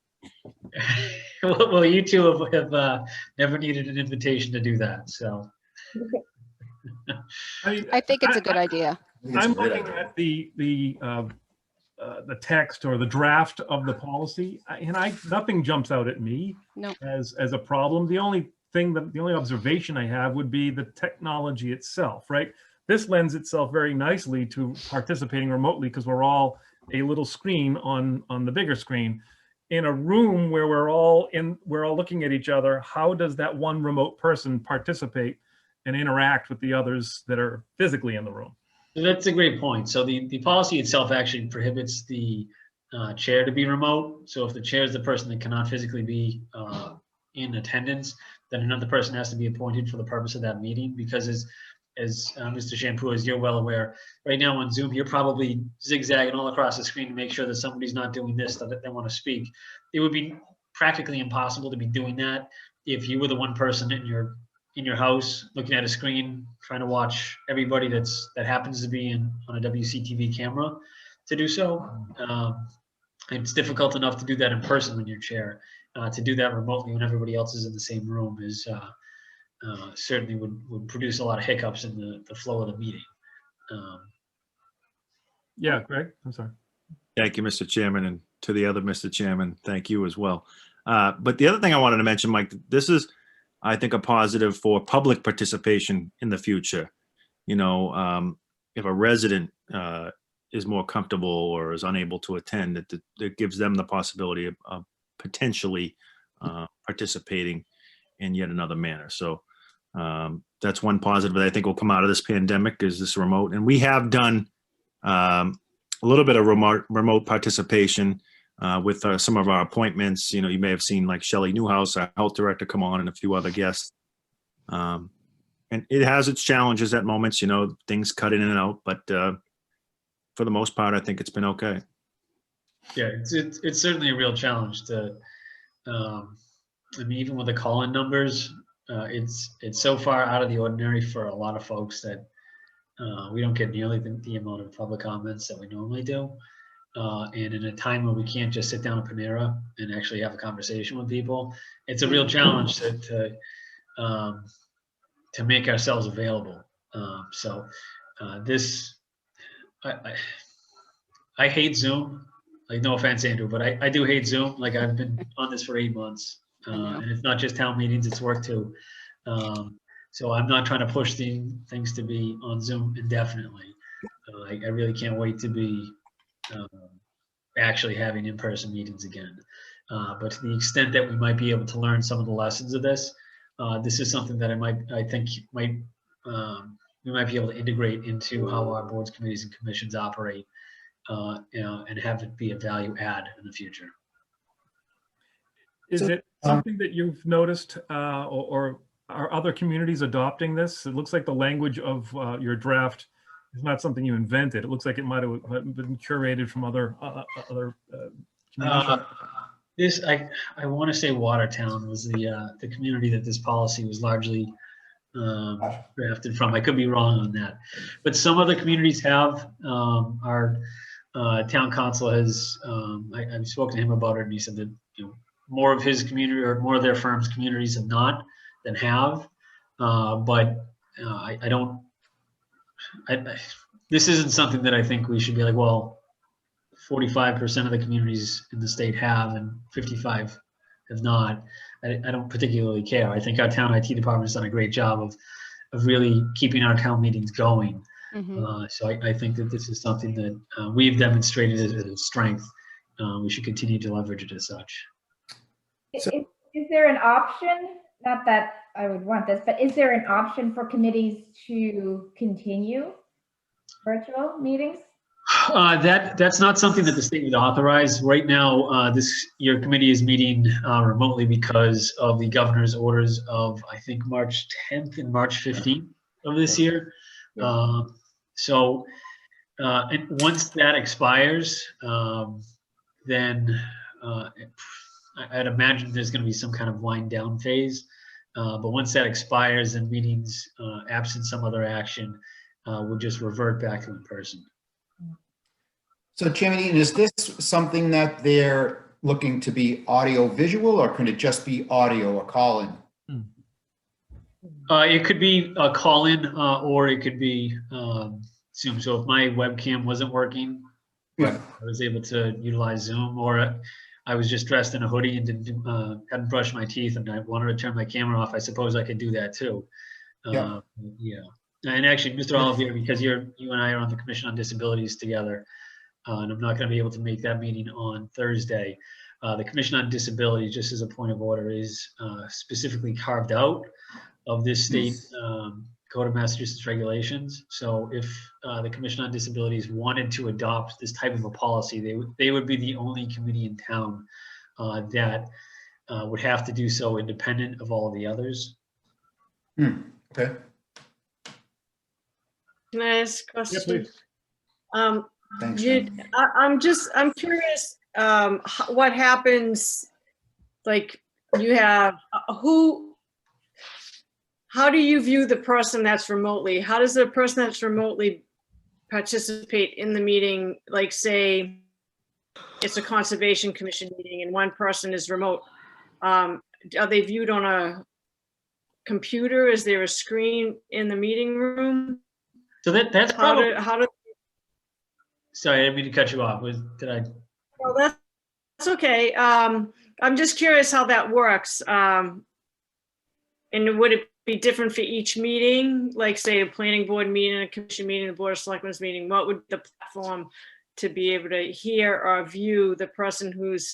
Well, you two have never needed an invitation to do that. So I think it's a good idea. I'm looking at the text or the draft of the policy, and nothing jumps out at me as a problem. The only observation I have would be the technology itself, right? This lends itself very nicely to participating remotely because we're all a little screen on the bigger screen. In a room where we're all looking at each other, how does that one remote person participate and interact with the others that are physically in the room? That's a great point. So the policy itself actually prohibits the chair to be remote. So if the chair is the person that cannot physically be in attendance, then another person has to be appointed for the purpose of that meeting. Because as Mr. Shampoo, as you're well aware, right now on Zoom, you're probably zigzagging all across the screen to make sure that somebody's not doing this, that they want to speak. It would be practically impossible to be doing that if you were the one person in your house looking at a screen trying to watch everybody that happens to be on a WCTV camera to do so. It's difficult enough to do that in person when you're chair. To do that remotely when everybody else is in the same room is certainly would produce a lot of hiccups in the flow of the meeting. Yeah, Greg, I'm sorry. Thank you, Mr. Chairman, and to the other Mr. Chairman, thank you as well. But the other thing I wanted to mention, Mike, this is, I think, a positive for public participation in the future. You know, if a resident is more comfortable or is unable to attend, it gives them the possibility of potentially participating in yet another manner. So that's one positive that I think will come out of this pandemic, is this remote. And we have done a little bit of remote participation with some of our appointments. You know, you may have seen like Shelley Newhouse, our health director, come on, and a few other guests. And it has its challenges at moments, you know, things cut in and out, but for the most part, I think it's been okay. Yeah, it's certainly a real challenge to, I mean, even with the call-in numbers, it's so far out of the ordinary for a lot of folks that we don't get nearly the amount of public comments that we normally do. And in a time where we can't just sit down at Panera and actually have a conversation with people, it's a real challenge to make ourselves available. I hate Zoom. Like, no offense, Andrew, but I do hate Zoom. Like, I've been on this for 8 months, and it's not just town meetings, it's work too. So I'm not trying to push things to be on Zoom indefinitely. I really can't wait to be actually having in-person meetings again. But to the extent that we might be able to learn some of the lessons of this, this is something that I think we might be able to integrate into how our boards, committees, and commissions operate, and have it be a value add in the future. Is it something that you've noticed, or are other communities adopting this? It looks like the language of your draft is not something you invented. It looks like it might have been curated from other communities. I want to say Watertown was the community that this policy was largely drafted from. I could be wrong on that, but some other communities have. Our town council has. I've spoken to him about it, and he said that more of his community or more of their firm's communities have not than have. But I don't. this isn't something that I think we should be like, well, 45% of the communities in the state have and 55 have not. I don't particularly care. I think our town IT department has done a great job of really keeping our town meetings going. So I think that this is something that we've demonstrated as a strength. We should continue to leverage it as such. Is there an option, not that I would want this, but is there an option for committees to continue virtual meetings? That's not something that the state would authorize. Right now, your committee is meeting remotely because of the governor's orders of, I think, March 10th and March 15th of this year. So and once that expires, then I'd imagine there's going to be some kind of wind down phase. But once that expires and meetings, absent some other action, will just revert back to in person. So Chairman Eaton, is this something that they're looking to be audio visual, or can it just be audio or call-in? It could be a call-in or it could be Zoom. So if my webcam wasn't working, I was able to utilize Zoom, or I was just dressed in a hoodie and hadn't brushed my teeth and I wanted to turn my camera off, I suppose I could do that too. Yeah. And actually, Mr. Olivier, because you and I are on the Commission on Disabilities together, and I'm not going to be able to make that meeting on Thursday. The Commission on Disabilities, just as a point of order, is specifically carved out of this state Code of Massachusetts regulations. So if the Commission on Disabilities wanted to adopt this type of a policy, they would be the only committee in town that would have to do so independent of all of the others. Okay. Can I ask a question? Yeah, please. Thanks. I'm curious what happens, like you have how do you view the person that's remotely? How does the person that's remotely participate in the meeting? Like say it's a Conservation Commission meeting and one person is remote. Are they viewed on a computer? Is there a screen in the meeting room? So that's probably, how do sorry, I didn't mean to cut you off. Did I? Well, that's okay. I'm just curious how that works. And would it be different for each meeting? Like say a planning board meeting, a commission meeting, a board of selectmen's meeting, what would the platform to be able to hear or view the person who's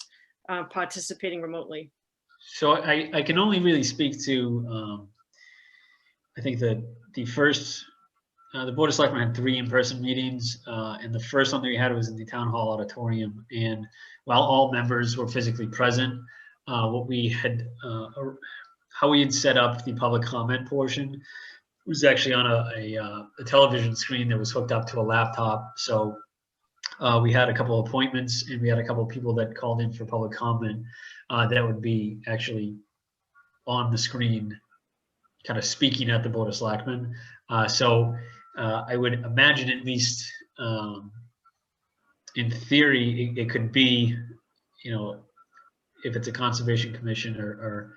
participating remotely? So I can only really speak to, I think that the first, the Board of Selectmen had 3 in-person meetings, and the first one that we had was in the Town Hall auditorium. And while all members were physically present, what we had, how we had set up the public comment portion was actually on a television screen that was hooked up to a laptop. So we had a couple of appointments and we had a couple of people that called in for public comment that would be actually on the screen kind of speaking at the Board of Selectmen. So I would imagine, at least in theory, it could be, you know, if it's a Conservation Commission or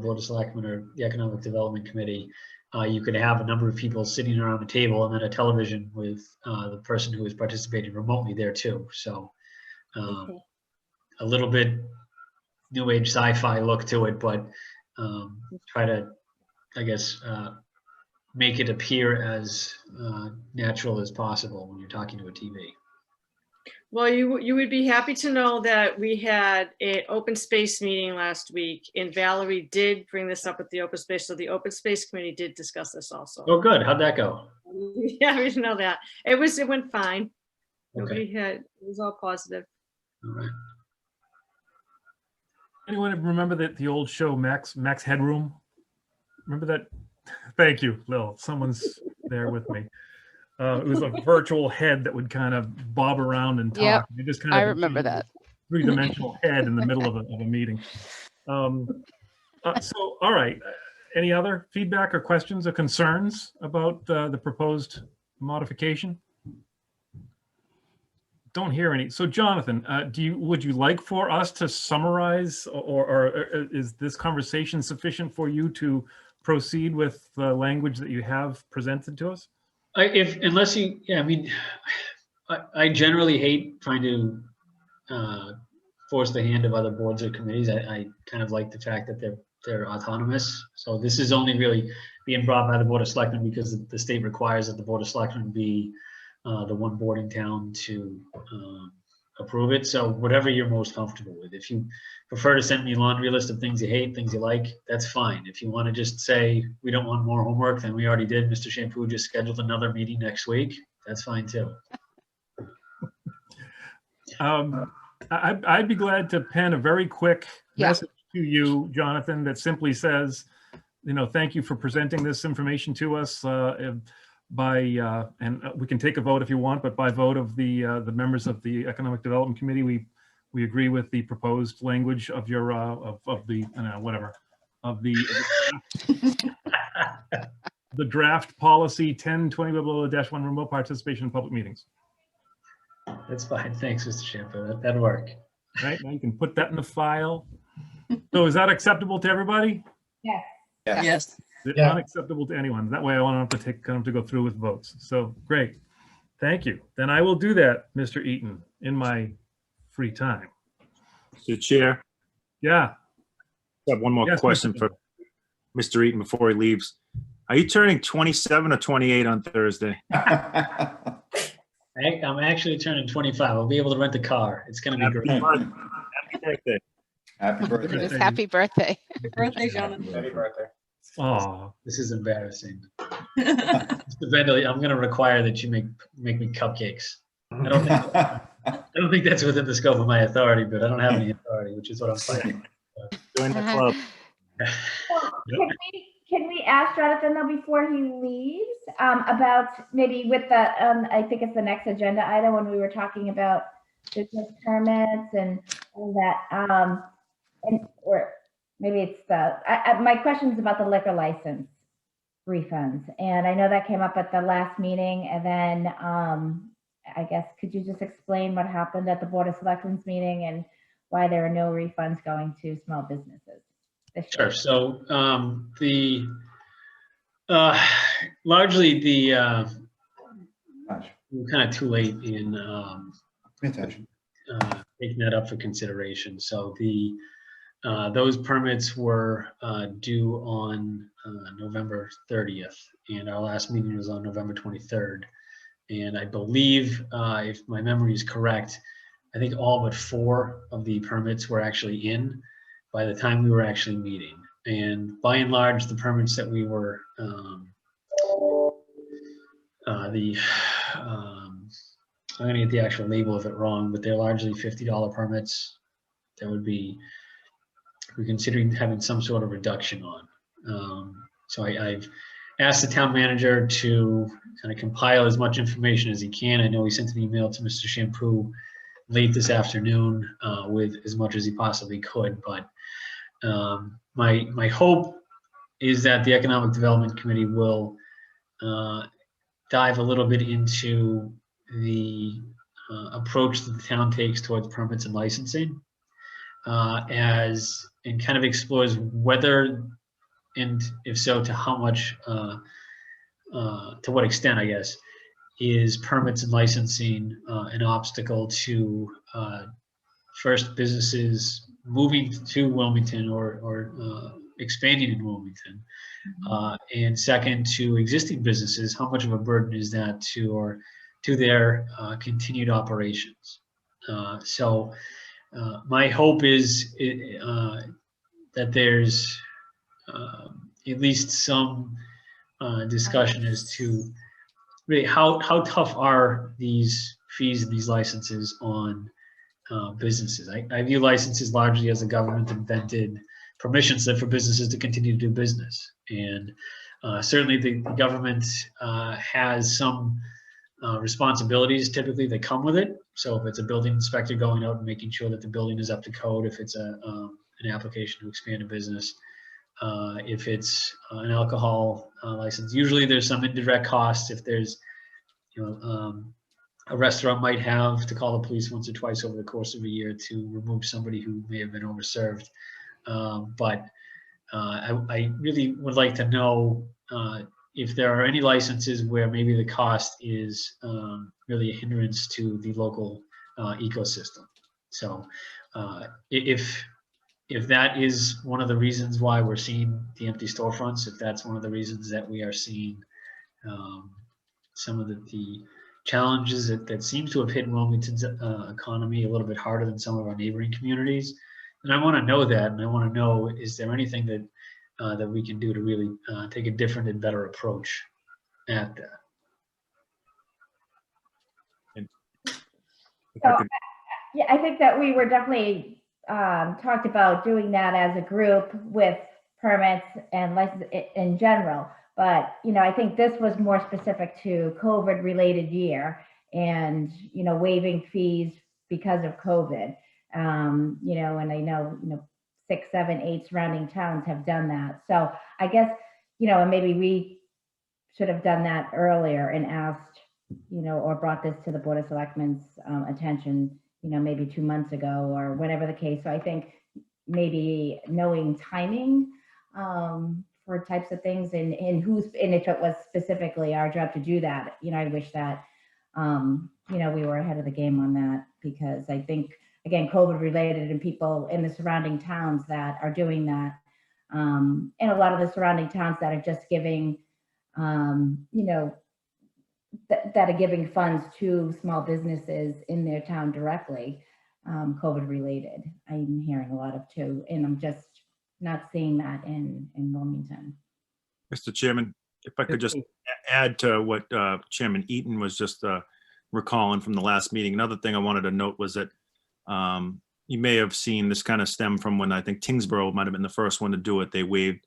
Board of Selectmen or the Economic Development Committee, you could have a number of people sitting around the table and then a television with the person who is participating remotely there too. So a little bit new age sci-fi look to it, but try to, I guess, make it appear as natural as possible when you're talking to a TV. Well, you would be happy to know that we had an open space meeting last week, and Valerie did bring this up at the open space. So the open space committee did discuss this also. Oh, good. How'd that go? Yeah, we didn't know that. It went fine. Okay. It was all positive. All right. Anyone remember the old show Max Headroom? Remember that? Thank you, Lil. Someone's there with me. It was a virtual head that would kind of bob around and talk. Yep, You just kind of I remember that. 3-dimensional head in the middle of a meeting. So, all right. Any other feedback or questions or concerns about the proposed modification? Don't hear any. So, Jonathan, would you like for us to summarize, or is this conversation sufficient for you to proceed with the language that you have presented to us? Unless you, yeah, I mean, I generally hate trying to force the hand of other boards or committees. I kind of like the fact that they're autonomous. So this is only really being brought by the Board of Selectmen because the state requires that the Board of Selectmen be the one board in town to approve it. So whatever you're most comfortable with. If you prefer to send me a laundry list of things you hate, things you like, that's fine. If you want to just say we don't want more homework than we already did, Mr. Shampoo just scheduled another meeting next week, that's fine too. I'd be glad to pen a very quick message to you, Jonathan, that simply says, thank you for presenting this information to us and we can take a vote if you want, but by vote of the members of the Economic Development Committee, we agree with the proposed language of your of the the draft policy 10-20-1 remote participation in public meetings. That's fine. Thanks, Mr. Shampoo. That'll work. Right, now you can put that in the file. So is that acceptable to everybody? Yes. Yes. Is it unacceptable to anyone? That way I won't have to go through with votes. So great. Thank you. Then I will do that, Mr. Eaton, in my free time. Mr. Chair, Yeah. I have one more question for Mr. Eaton before he leaves. Are you turning 27 or 28 on Thursday? I'm actually turning 25. I'll be able to rent a car. It's going to be great. Happy birthday. Happy birthday. Just happy birthday. Happy birthday, Jonathan. Happy birthday. Oh, This is embarrassing. Mr. Vendel, I'm going to require that you make me cupcakes. I don't think that's within the scope of my authority, but I don't have any authority, which is what I'm fighting. Join the club. Can we ask Jonathan though before he leaves about maybe with the I think it's the next agenda item when we were talking about business permits and all that or maybe it's my question is about the liquor license refunds, and I know that came up at the last meeting, and then I guess could you just explain what happened at the Board of Selectmen's meeting and why there are no refunds going to small businesses? Sure. So largely we're kind of too late in taking that up for consideration. So those permits were due on November 30th, and our last meeting was on November 23rd. And I believe, if my memory is correct, I think all but 4 of the permits were actually in by the time we were actually meeting. And by and large, the permits that we were, I'm gonna get the actual label of it wrong, but they're largely $50 permits that would be, we're considering having some sort of reduction on. So I've asked the town manager to kind of compile as much information as he can. I know he sent an email to Mr. Shampoo late this afternoon with as much as he possibly could, but my hope is that the Economic Development Committee will dive a little bit into the approach that the town takes towards permits and licensing, and kind of explores whether, and if so, to how much, to what extent, I guess, is permits and licensing an obstacle to first businesses moving to Wilmington or expanding in Wilmington, and second to existing businesses, how much of a burden is that to their continued operations? So my hope is that there's at least some discussion as to really how tough are these fees and these licenses on businesses. I view licenses largely as a government invented permission slip for businesses to continue to do business. And certainly the government has some responsibilities typically that come with it. So if it's a building inspector going out and making sure that the building is up to code, if it's an application to expand a business, if it's an alcohol license, usually there's some indirect costs. If there's, a restaurant might have to call the police once or twice over the course of a year to remove somebody who may have been overserved. But I really would like to know if there are any licenses where maybe the cost is really a hindrance to the local ecosystem. So if that is one of the reasons why we're seeing the empty storefronts, if that's one of the reasons that we are seeing some of the challenges that seems to have hit Wilmington's economy a little bit harder than some of our neighboring communities, and I want to know that, and I want to know, is there anything that that we can do to really take a different and better approach at that? So, yeah, I think that we were definitely talked about doing that as a group with permits and license in general. But, you know, I think this was more specific to COVID related year and, you know, waiving fees because of COVID. You know, and I know, you know, 6, 7, 8 surrounding towns have done that. So I guess, you know, and maybe we should have done that earlier and asked, you know, or brought this to the Board of Selectmen's attention, you know, maybe 2 months ago or whatever the case. So I think maybe knowing timing for types of things and if it was specifically our job to do that, you know, I wish that, you know, we were ahead of the game on that, because I think, again, COVID related and people in the surrounding towns that are doing that, and a lot of the surrounding towns that are just giving, you know, that are giving funds to small businesses in their town directly, COVID related. I'm hearing a lot of too, and I'm just not seeing that in Wilmington. Mr. Chairman, if I could just add to what Chairman Eaton was just recalling from the last meeting. Another thing I wanted to note was that you may have seen this kind of stem from when I think Tingsboro might have been the first one to do it. They waived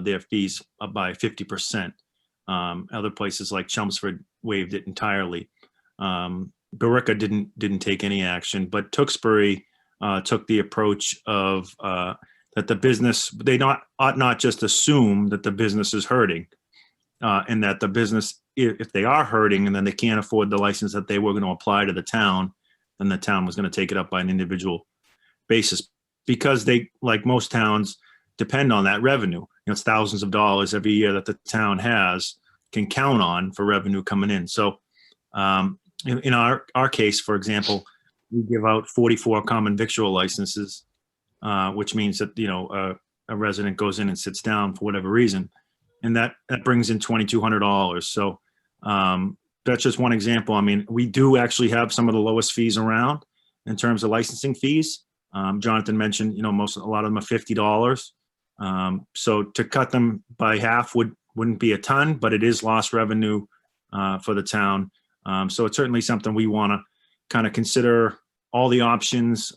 their fees up by 50%. Other places like Chelmsford waived it entirely. Barica didn't take any action, but Tewksbury took the approach of that the business, they ought not just assume that the business is hurting, and that the business, if they are hurting and then they can't afford the license that they were going to apply to the town, then the town was going to take it up by an individual basis, because they, like most towns, depend on that revenue. You know, it's thousands of dollars every year that the town can count on for revenue coming in. So in our case, for example, we give out 44 common victual licenses, which means that, you know, a resident goes in and sits down for whatever reason, and that brings in $2,200. So that's just one example. I mean, we do actually have some of the lowest fees around in terms of licensing fees. Jonathan mentioned, you know, a lot of them are $50. So to cut them by half wouldn't be a ton, but it is lost revenue for the town. So it's certainly something we want to kind of consider all the options,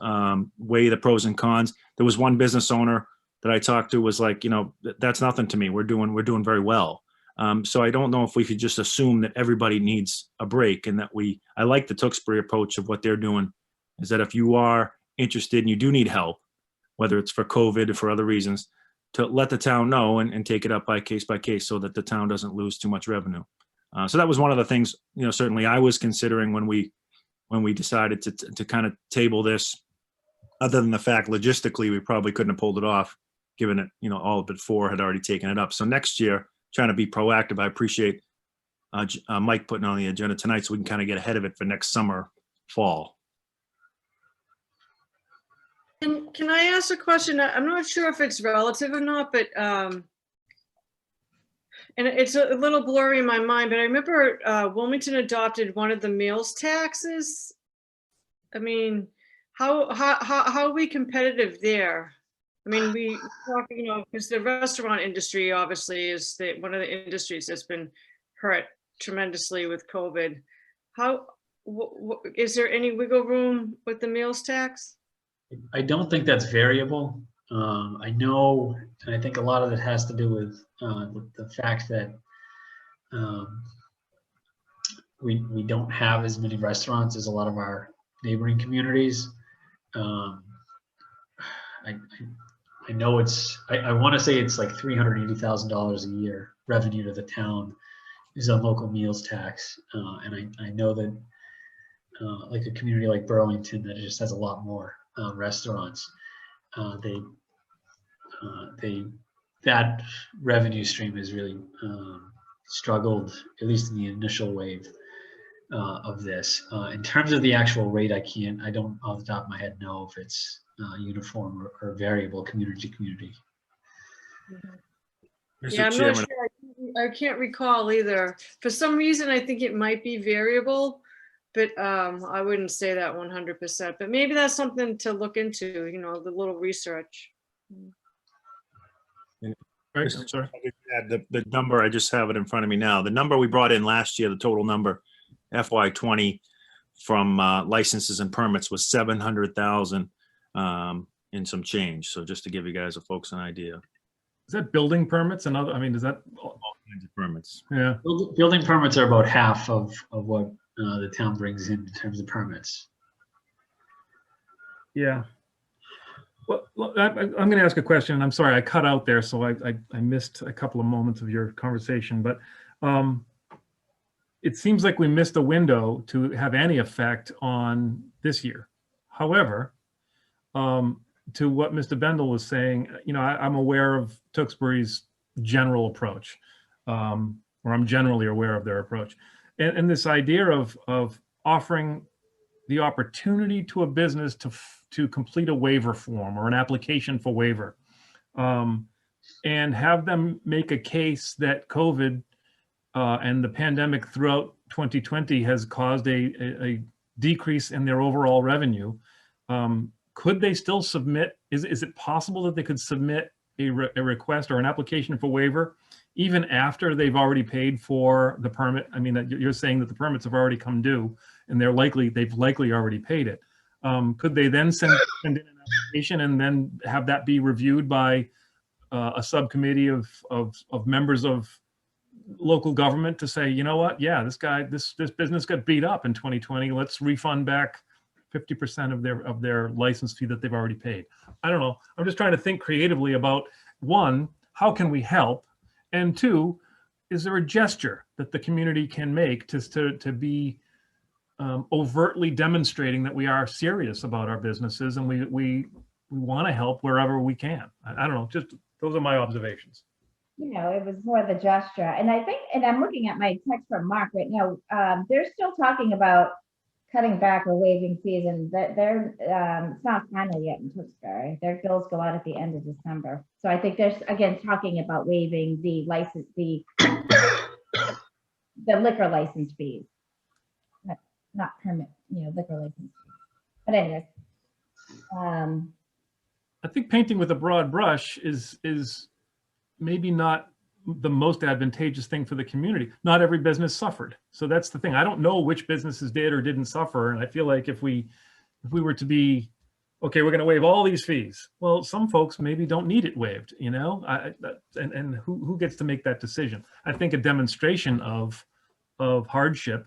weigh the pros and cons. There was one business owner that I talked to was like, you know, that's nothing to me. We're doing very well. So I don't know if we could just assume that everybody needs a break, and that I like the Tewksbury approach of what they're doing, is that if you are interested and you do need help, whether it's for COVID or for other reasons, to let the town know and take it up by case so that the town doesn't lose too much revenue. So that was one of the things, you know, certainly I was considering when we decided to kind of table this, other than the fact logistically, we probably couldn't have pulled it off, given it, you know, all but 4 had already taken it up. So next year, trying to be proactive. I appreciate Mike putting on the agenda tonight so we can kind of get ahead of it for next summer, fall. Can I ask a question? I'm not sure if it's relative or not, but and it's a little blurry in my mind, but I remember Wilmington adopted one of the meals taxes. I mean, how are we competitive there? I mean, we talk, you know, because the restaurant industry obviously is one of the industries that's been hurt tremendously with COVID. Is there any wiggle room with the meals tax? I don't think that's variable. I know, and I think a lot of it has to do with the fact that we don't have as many restaurants as a lot of our neighboring communities. I know I want to say it's like $380,000 a year revenue to the town is on local meals tax. And I know that like a community like Burlington that just has a lot more restaurants, that revenue stream is really struggled, at least in the initial wave of this. In terms of the actual rate, I don't off the top of my head know if it's uniform or variable community to community. Yeah, I'm not sure. I can't recall either. For some reason, I think it might be variable, but I wouldn't say that 100%. But maybe that's something to look into, you know, the little research. Right, I'm sorry. The number, I just have it in front of me now. The number we brought in last year, the total number, FY20 from licenses and permits was 700,000 and some change. So just to give you guys folks an idea. Is that building permits and other, I mean, is that All kinds of permits. Yeah. Building permits are about half of what the town brings in terms of permits. Yeah. Well, I'm going to ask a question, and I'm sorry I cut out there, so I missed a couple of moments of your conversation, but it seems like we missed a window to have any effect on this year. However, to what Mr. Bendel was saying, you know, I'm aware of Tewksbury's general approach, or I'm generally aware of their approach, and this idea of offering the opportunity to a business to complete a waiver form or an application for waiver, and have them make a case that COVID and the pandemic throughout 2020 has caused a decrease in their overall revenue. Could they still submit? Is it possible that they could submit a request or an application for waiver even after they've already paid for the permit? I mean, you're saying that the permits have already come due and they've likely already paid it. Could they then send in an application and then have that be reviewed by a subcommittee of members of local government to say, you know what, yeah, this business got beat up in 2020. Let's refund back 50% of their license fee that they've already paid. I don't know. I'm just trying to think creatively about, one, how can we help? And two, is there a gesture that the community can make to be overtly demonstrating that we are serious about our businesses and we want to help wherever we can? I don't know. Just those are my observations. You know, it was more the gesture. And I think, and I'm looking at my text from Mark right now, they're still talking about cutting back or waiving fees, and they're it's not final yet in Tewksbury. Their bills go out at the end of December. So I think there's, again, talking about waiving the license, the liquor license fees. Not permit, you know, liquor license fees. But anyway. I think painting with a broad brush is maybe not the most advantageous thing for the community. Not every business suffered. So that's the thing. I don't know which businesses did or didn't suffer. And I feel like if we were to be, okay, we're going to waive all these fees. Well, some folks maybe don't need it waived, you know, and who gets to make that decision? I think a demonstration of hardship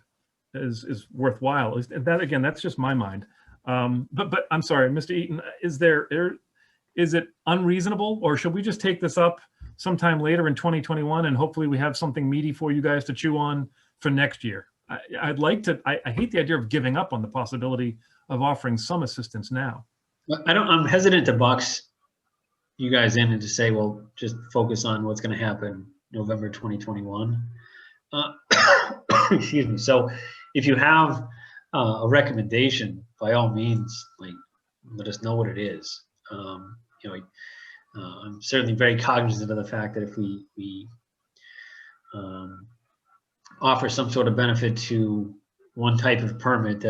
is worthwhile. And that, again, that's just my mind. But I'm sorry, Mr. Eaton, is it unreasonable, or should we just take this up sometime later in 2021 and hopefully we have something meaty for you guys to chew on for next year? I'd like to, I hate the idea of giving up on the possibility of offering some assistance now. I'm hesitant to box you guys in and to say, well, just focus on what's going to happen November 2021. Excuse me. So if you have a recommendation, by all means, like, let us know what it is. You know, I'm certainly very cognizant of the fact that if we offer some sort of benefit to one type of permit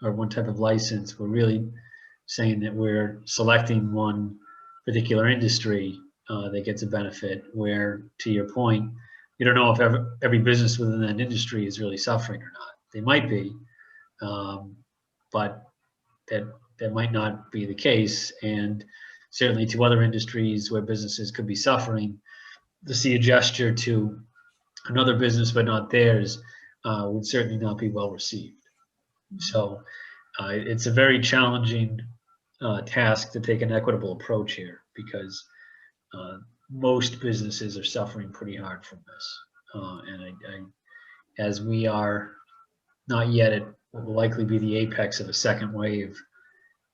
or one type of license, we're really saying that we're selecting one particular industry that gets a benefit, where, to your point, you don't know if every business within that industry is really suffering or not. They might be, but that might not be the case. And certainly to other industries where businesses could be suffering, to see a gesture to another business but not theirs would certainly not be well received. So it's a very challenging task to take an equitable approach here, because most businesses are suffering pretty hard from this. And as we are not yet at what will likely be the apex of a second wave,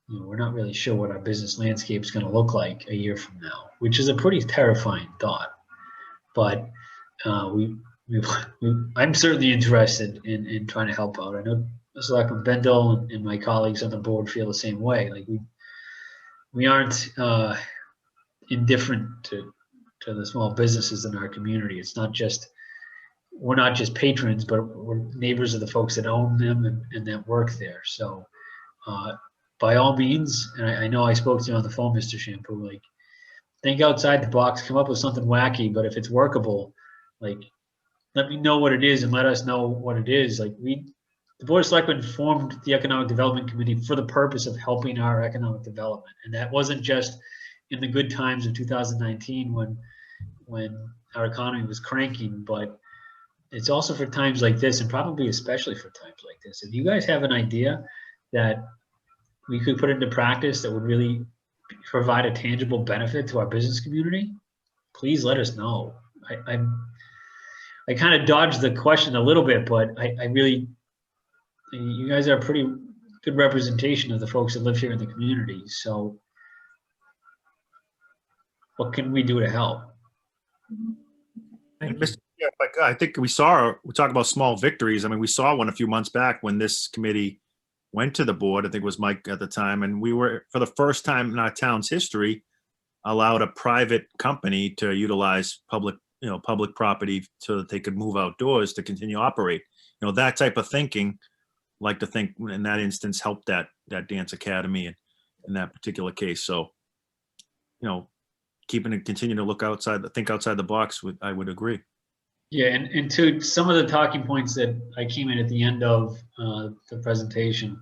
you know, we're not really sure what our business landscape is going to look like a year from now, which is a pretty terrifying thought. But we I'm certainly interested in trying to help out. I know Selectman Bendel and my colleagues on the board feel the same way. Like we aren't indifferent to the small businesses in our community. It's not just, we're not just patrons, but we're neighbors of the folks that own them and that work there. So by all means, and I know I spoke to you on the phone, Mr. Shampoo, like think outside the box, come up with something wacky, but if it's workable, like let me know what it is and let us know what it is. Like the Board of Selectmen formed the Economic Development Committee for the purpose of helping our economic development. And that wasn't just in the good times of 2019 when our economy was cranking, but it's also for times like this, and probably especially for times like this. If you guys have an idea that we could put into practice that would really provide a tangible benefit to our business community, please let us know. I kind of dodged the question a little bit, but I really, you guys are a pretty good representation of the folks that live here in the community. So what can we do to help? Yeah, like I think we talk about small victories. I mean, we saw one a few months back when this committee went to the board. I think it was Mike at the time, and we were, for the first time in our town's history, allowed a private company to utilize public property so that they could move outdoors to continue to operate. That type of thinking, like to think in that instance, helped that dance academy in that particular case. So, continue to think outside the box, I would agree. Yeah, and to some of the talking points that I came in at the end of the presentation,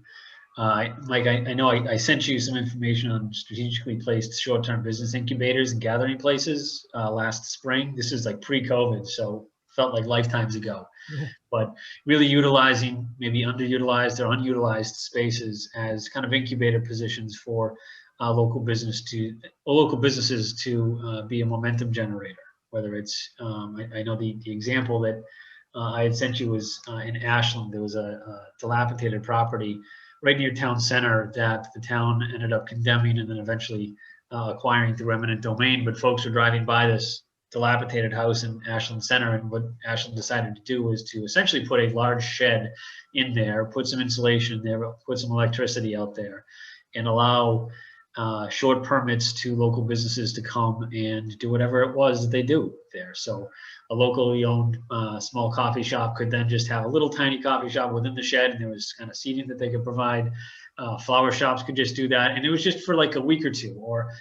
Mike, I know I sent you some information on strategically placed short-term business incubators and gathering places last spring. This is like pre-COVID, so felt like lifetimes ago. Yeah. But really utilizing maybe underutilized or unutilized spaces as kind of incubator positions for local businesses to be a momentum generator. Whether it's, I know the example that I had sent you was in Ashland. There was a dilapidated property right near town center that the town ended up condemning and then eventually acquiring through eminent domain. But folks were driving by this dilapidated house in Ashland Center, and what Ashland decided to do was to essentially put a large shed in there, put some insulation in there, put some electricity out there, and allow short permits to local businesses to come and do whatever it was that they do there. So a locally owned small coffee shop could then just have a little tiny coffee shop within the shed, and there was kind of seating that they could provide. Flower shops could just do that, and it was just for like a week or two, or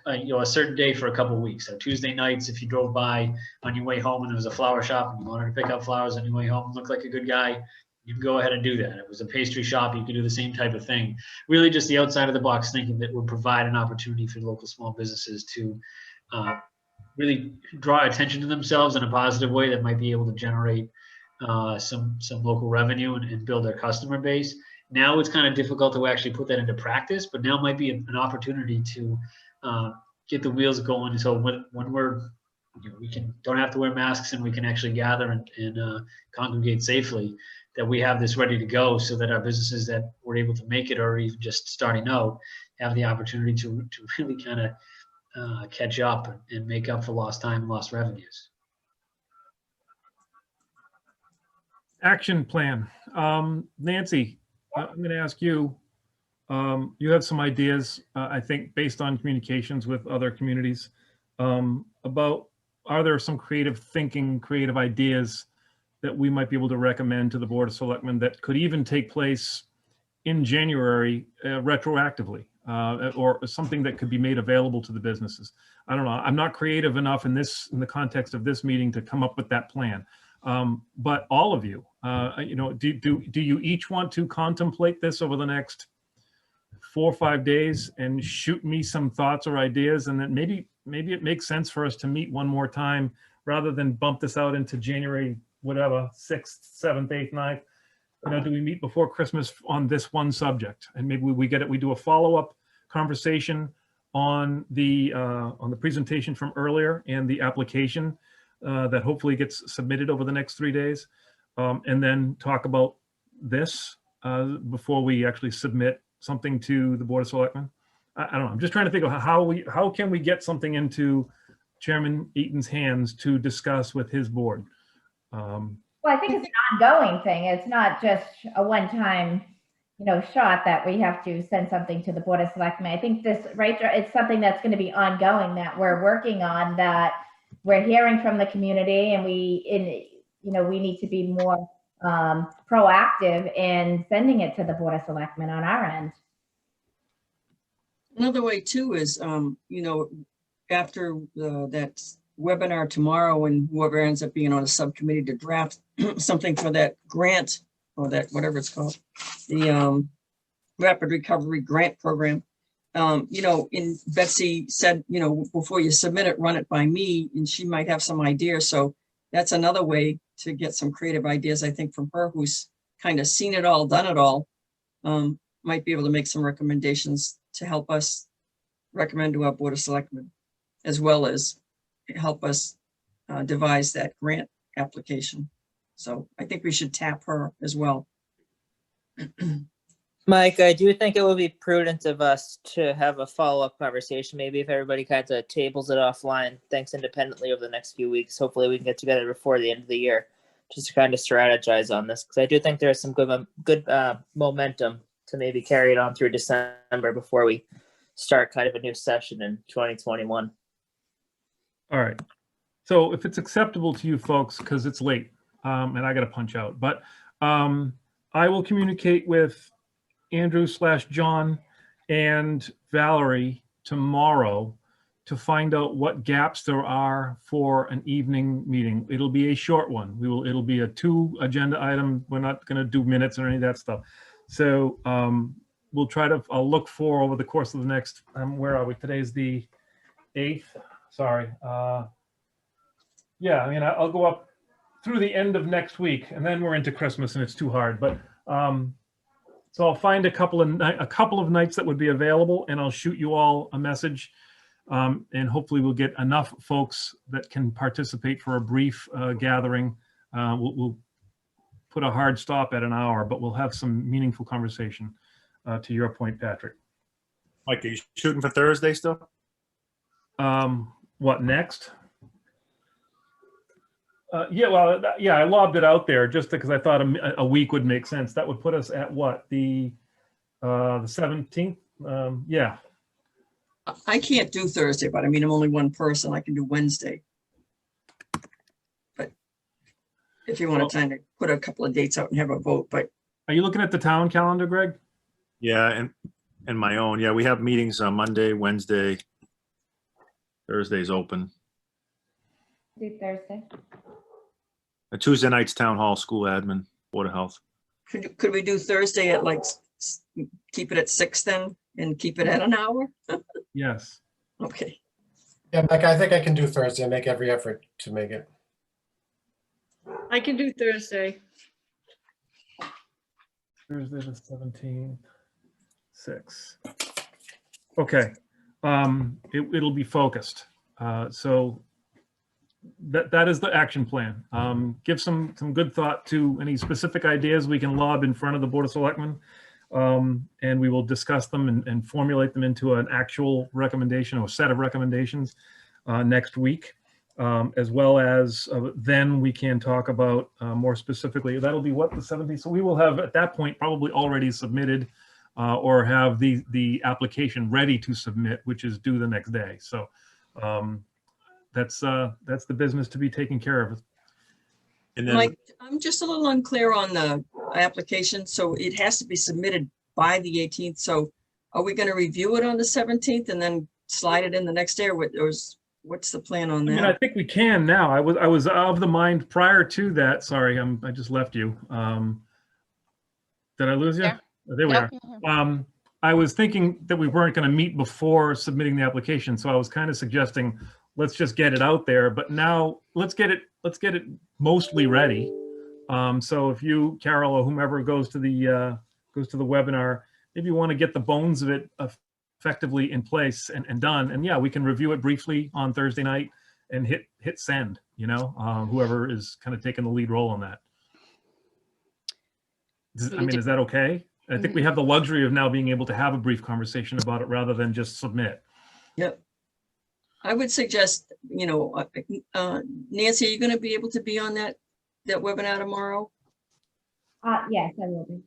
a certain day for a couple of weeks. So Tuesday nights, if you drove by on your way home and there was a flower shop and you wanted to pick up flowers on your way home and look like a good guy, you can go ahead and do that. It was a pastry shop, you could do the same type of thing. Really just the outside of the box thinking that would provide an opportunity for local small businesses to really draw attention to themselves in a positive way that might be able to generate some local revenue and build their customer base. Now it's kind of difficult to actually put that into practice, but now might be an opportunity to get the wheels going. So when we're, we don't have to wear masks and we can actually gather and congregate safely, that we have this ready to go so that our businesses that were able to make it or even just starting out have the opportunity to really kind of catch up and make up for lost time and lost revenues. Action plan. Nancy, I'm going to ask you, you have some ideas, I think, based on communications with other communities about, are there some creative thinking, creative ideas that we might be able to recommend to the Board of Selectmen that could even take place in January retroactively, or something that could be made available to the businesses? I don't know. I'm not creative enough in the context of this meeting to come up with that plan. But all of you, do you each want to contemplate this over the next 4 or 5 days and shoot me some thoughts or ideas, and then maybe it makes sense for us to meet one more time rather than bump this out into January, whatever, 6th, 7th, 8th, 9th. Do we meet before Christmas on this one subject? And maybe we do a follow-up conversation on the presentation from earlier and the application that hopefully gets submitted over the next 3 days, and then talk about this before we actually submit something to the Board of Selectmen. I don't know. I'm just trying to think of how can we get something into Chairman Eaton's hands to discuss with his board. Well, I think it's an ongoing thing. It's not just a one-time, shot that we have to send something to the Board of Selectmen. I think this, right, it's something that's going to be ongoing that we're working on, that we're hearing from the community, and we need to be more proactive in sending it to the Board of Selectmen on our end. Another way too is, after that webinar tomorrow, and whoever ends up being on a subcommittee to draft something for that grant, or that, whatever it's called, the Rapid Recovery Grant Program. Betsy said, before you submit it, run it by me, and she might have some ideas. So that's another way to get some creative ideas, I think, from her, who's kind of seen it all, done it all. Might be able to make some recommendations to help us recommend to our Board of Selectmen, as well as help us devise that grant application. So I think we should tap her as well. Mike, I do think it would be prudent of us to have a follow-up conversation. Maybe if everybody kind of tables it offline, thinks independently over the next few weeks, hopefully we can get together before the end of the year, just to kind of strategize on this. Because I do think there's some good momentum to maybe carry it on through December before we start kind of a new session in 2021. All right. So if it's acceptable to you folks, because it's late and I got to punch out, but I will communicate with Andrew/John and Valerie tomorrow to find out what gaps there are for an evening meeting. It'll be a short one. It'll be a 2 agenda item. We're not going to do minutes or any of that stuff. So we'll try to, I'll look for over the course of the next, where are we? Today's the 8th. Sorry. Yeah, I mean, I'll go up through the end of next week, and then we're into Christmas and it's too hard. But so I'll find a couple of nights that would be available, and I'll shoot you all a message. And hopefully we'll get enough folks that can participate for a brief gathering. We'll put a hard stop at an hour, but we'll have some meaningful conversation, to your point, Patrick. Mike, are you shooting for Thursday still? What next? Yeah, well, I lobbed it out there just because I thought a week would make sense. That would put us at what, the 17th? Yeah. I can't do Thursday, but I mean, I'm only one person. I can do Wednesday. But if you want to kind of put a couple of dates out and have a vote, but. Are you looking at the town calendar, Greg? Yeah, and my own. Yeah, we have meetings on Monday, Wednesday. Thursday's open. Do Thursday. Tuesday night's town hall, school admin, Board of Health. Could we do Thursday at keep it at 6 then, and keep it at an hour? Yes. Okay. Yeah, Mike, I think I can do Thursday. I make every effort to make it. I can do Thursday. Thursday the 17th, 6. Okay. It'll be focused. So that is the action plan. Give some good thought to any specific ideas we can lob in front of the Board of Selectmen, and we will discuss them and formulate them into an actual recommendation or set of recommendations next week, as well as then we can talk about more specifically. That'll be what, the 17th? So we will have at that point probably already submitted or have the application ready to submit, which is due the next day. So that's the business to be taken care of. And then, Mike, I'm just a little unclear on the application. So it has to be submitted by the 18th. So are we going to review it on the 17th and then slide it in the next day, or what's the plan on that? I mean, I think we can now. I was of the mind prior to that. Sorry, I just left you. Did I lose you? Yeah. Oh, there we are. I was thinking that we weren't going to meet before submitting the application, so I was kind of suggesting let's just get it out there. But now let's get it mostly ready. So if you, Carol, or whomever goes to the webinar, maybe you want to get the bones of it effectively in place and done. And yeah, we can review it briefly on Thursday night and hit send. Whoever is kind of taking the lead role on that. I mean, is that okay? I think we have the luxury of now being able to have a brief conversation about it rather than just submit. Yep. I would suggest, Nancy, are you going to be able to be on that that webinar tomorrow? Yes, I will be.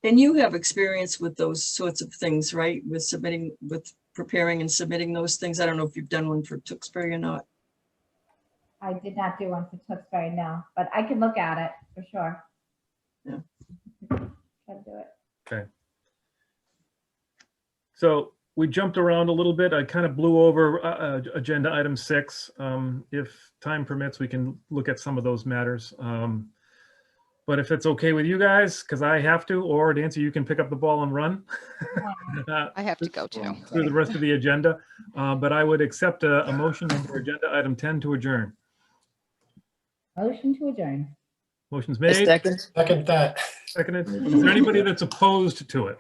And you have experience with those sorts of things, right? With preparing and submitting those things. I don't know if you've done one for Tewksbury or not. I did not do one for Tewksbury, no, but I can look at it for sure. Yeah. Can do it. Okay. So we jumped around a little bit. I kind of blew over agenda item 6. If time permits, we can look at some of those matters. But if it's okay with you guys, because I have to, or Nancy, you can pick up the ball and run I have to go too. through the rest of the agenda. But I would accept a motion under agenda item 10 to adjourn. Motion to adjourn. Motion's made. Second that. Seconded. Is there anybody that's opposed to it?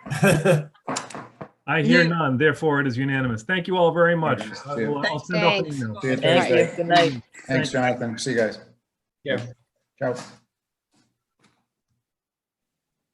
I hear none, therefore it is unanimous. Thank you all very much. I'll send out an Thanks. email. See you Thank Thursday. you. Good night. Thanks, Jonathan. See you guys. Yeah. Ciao.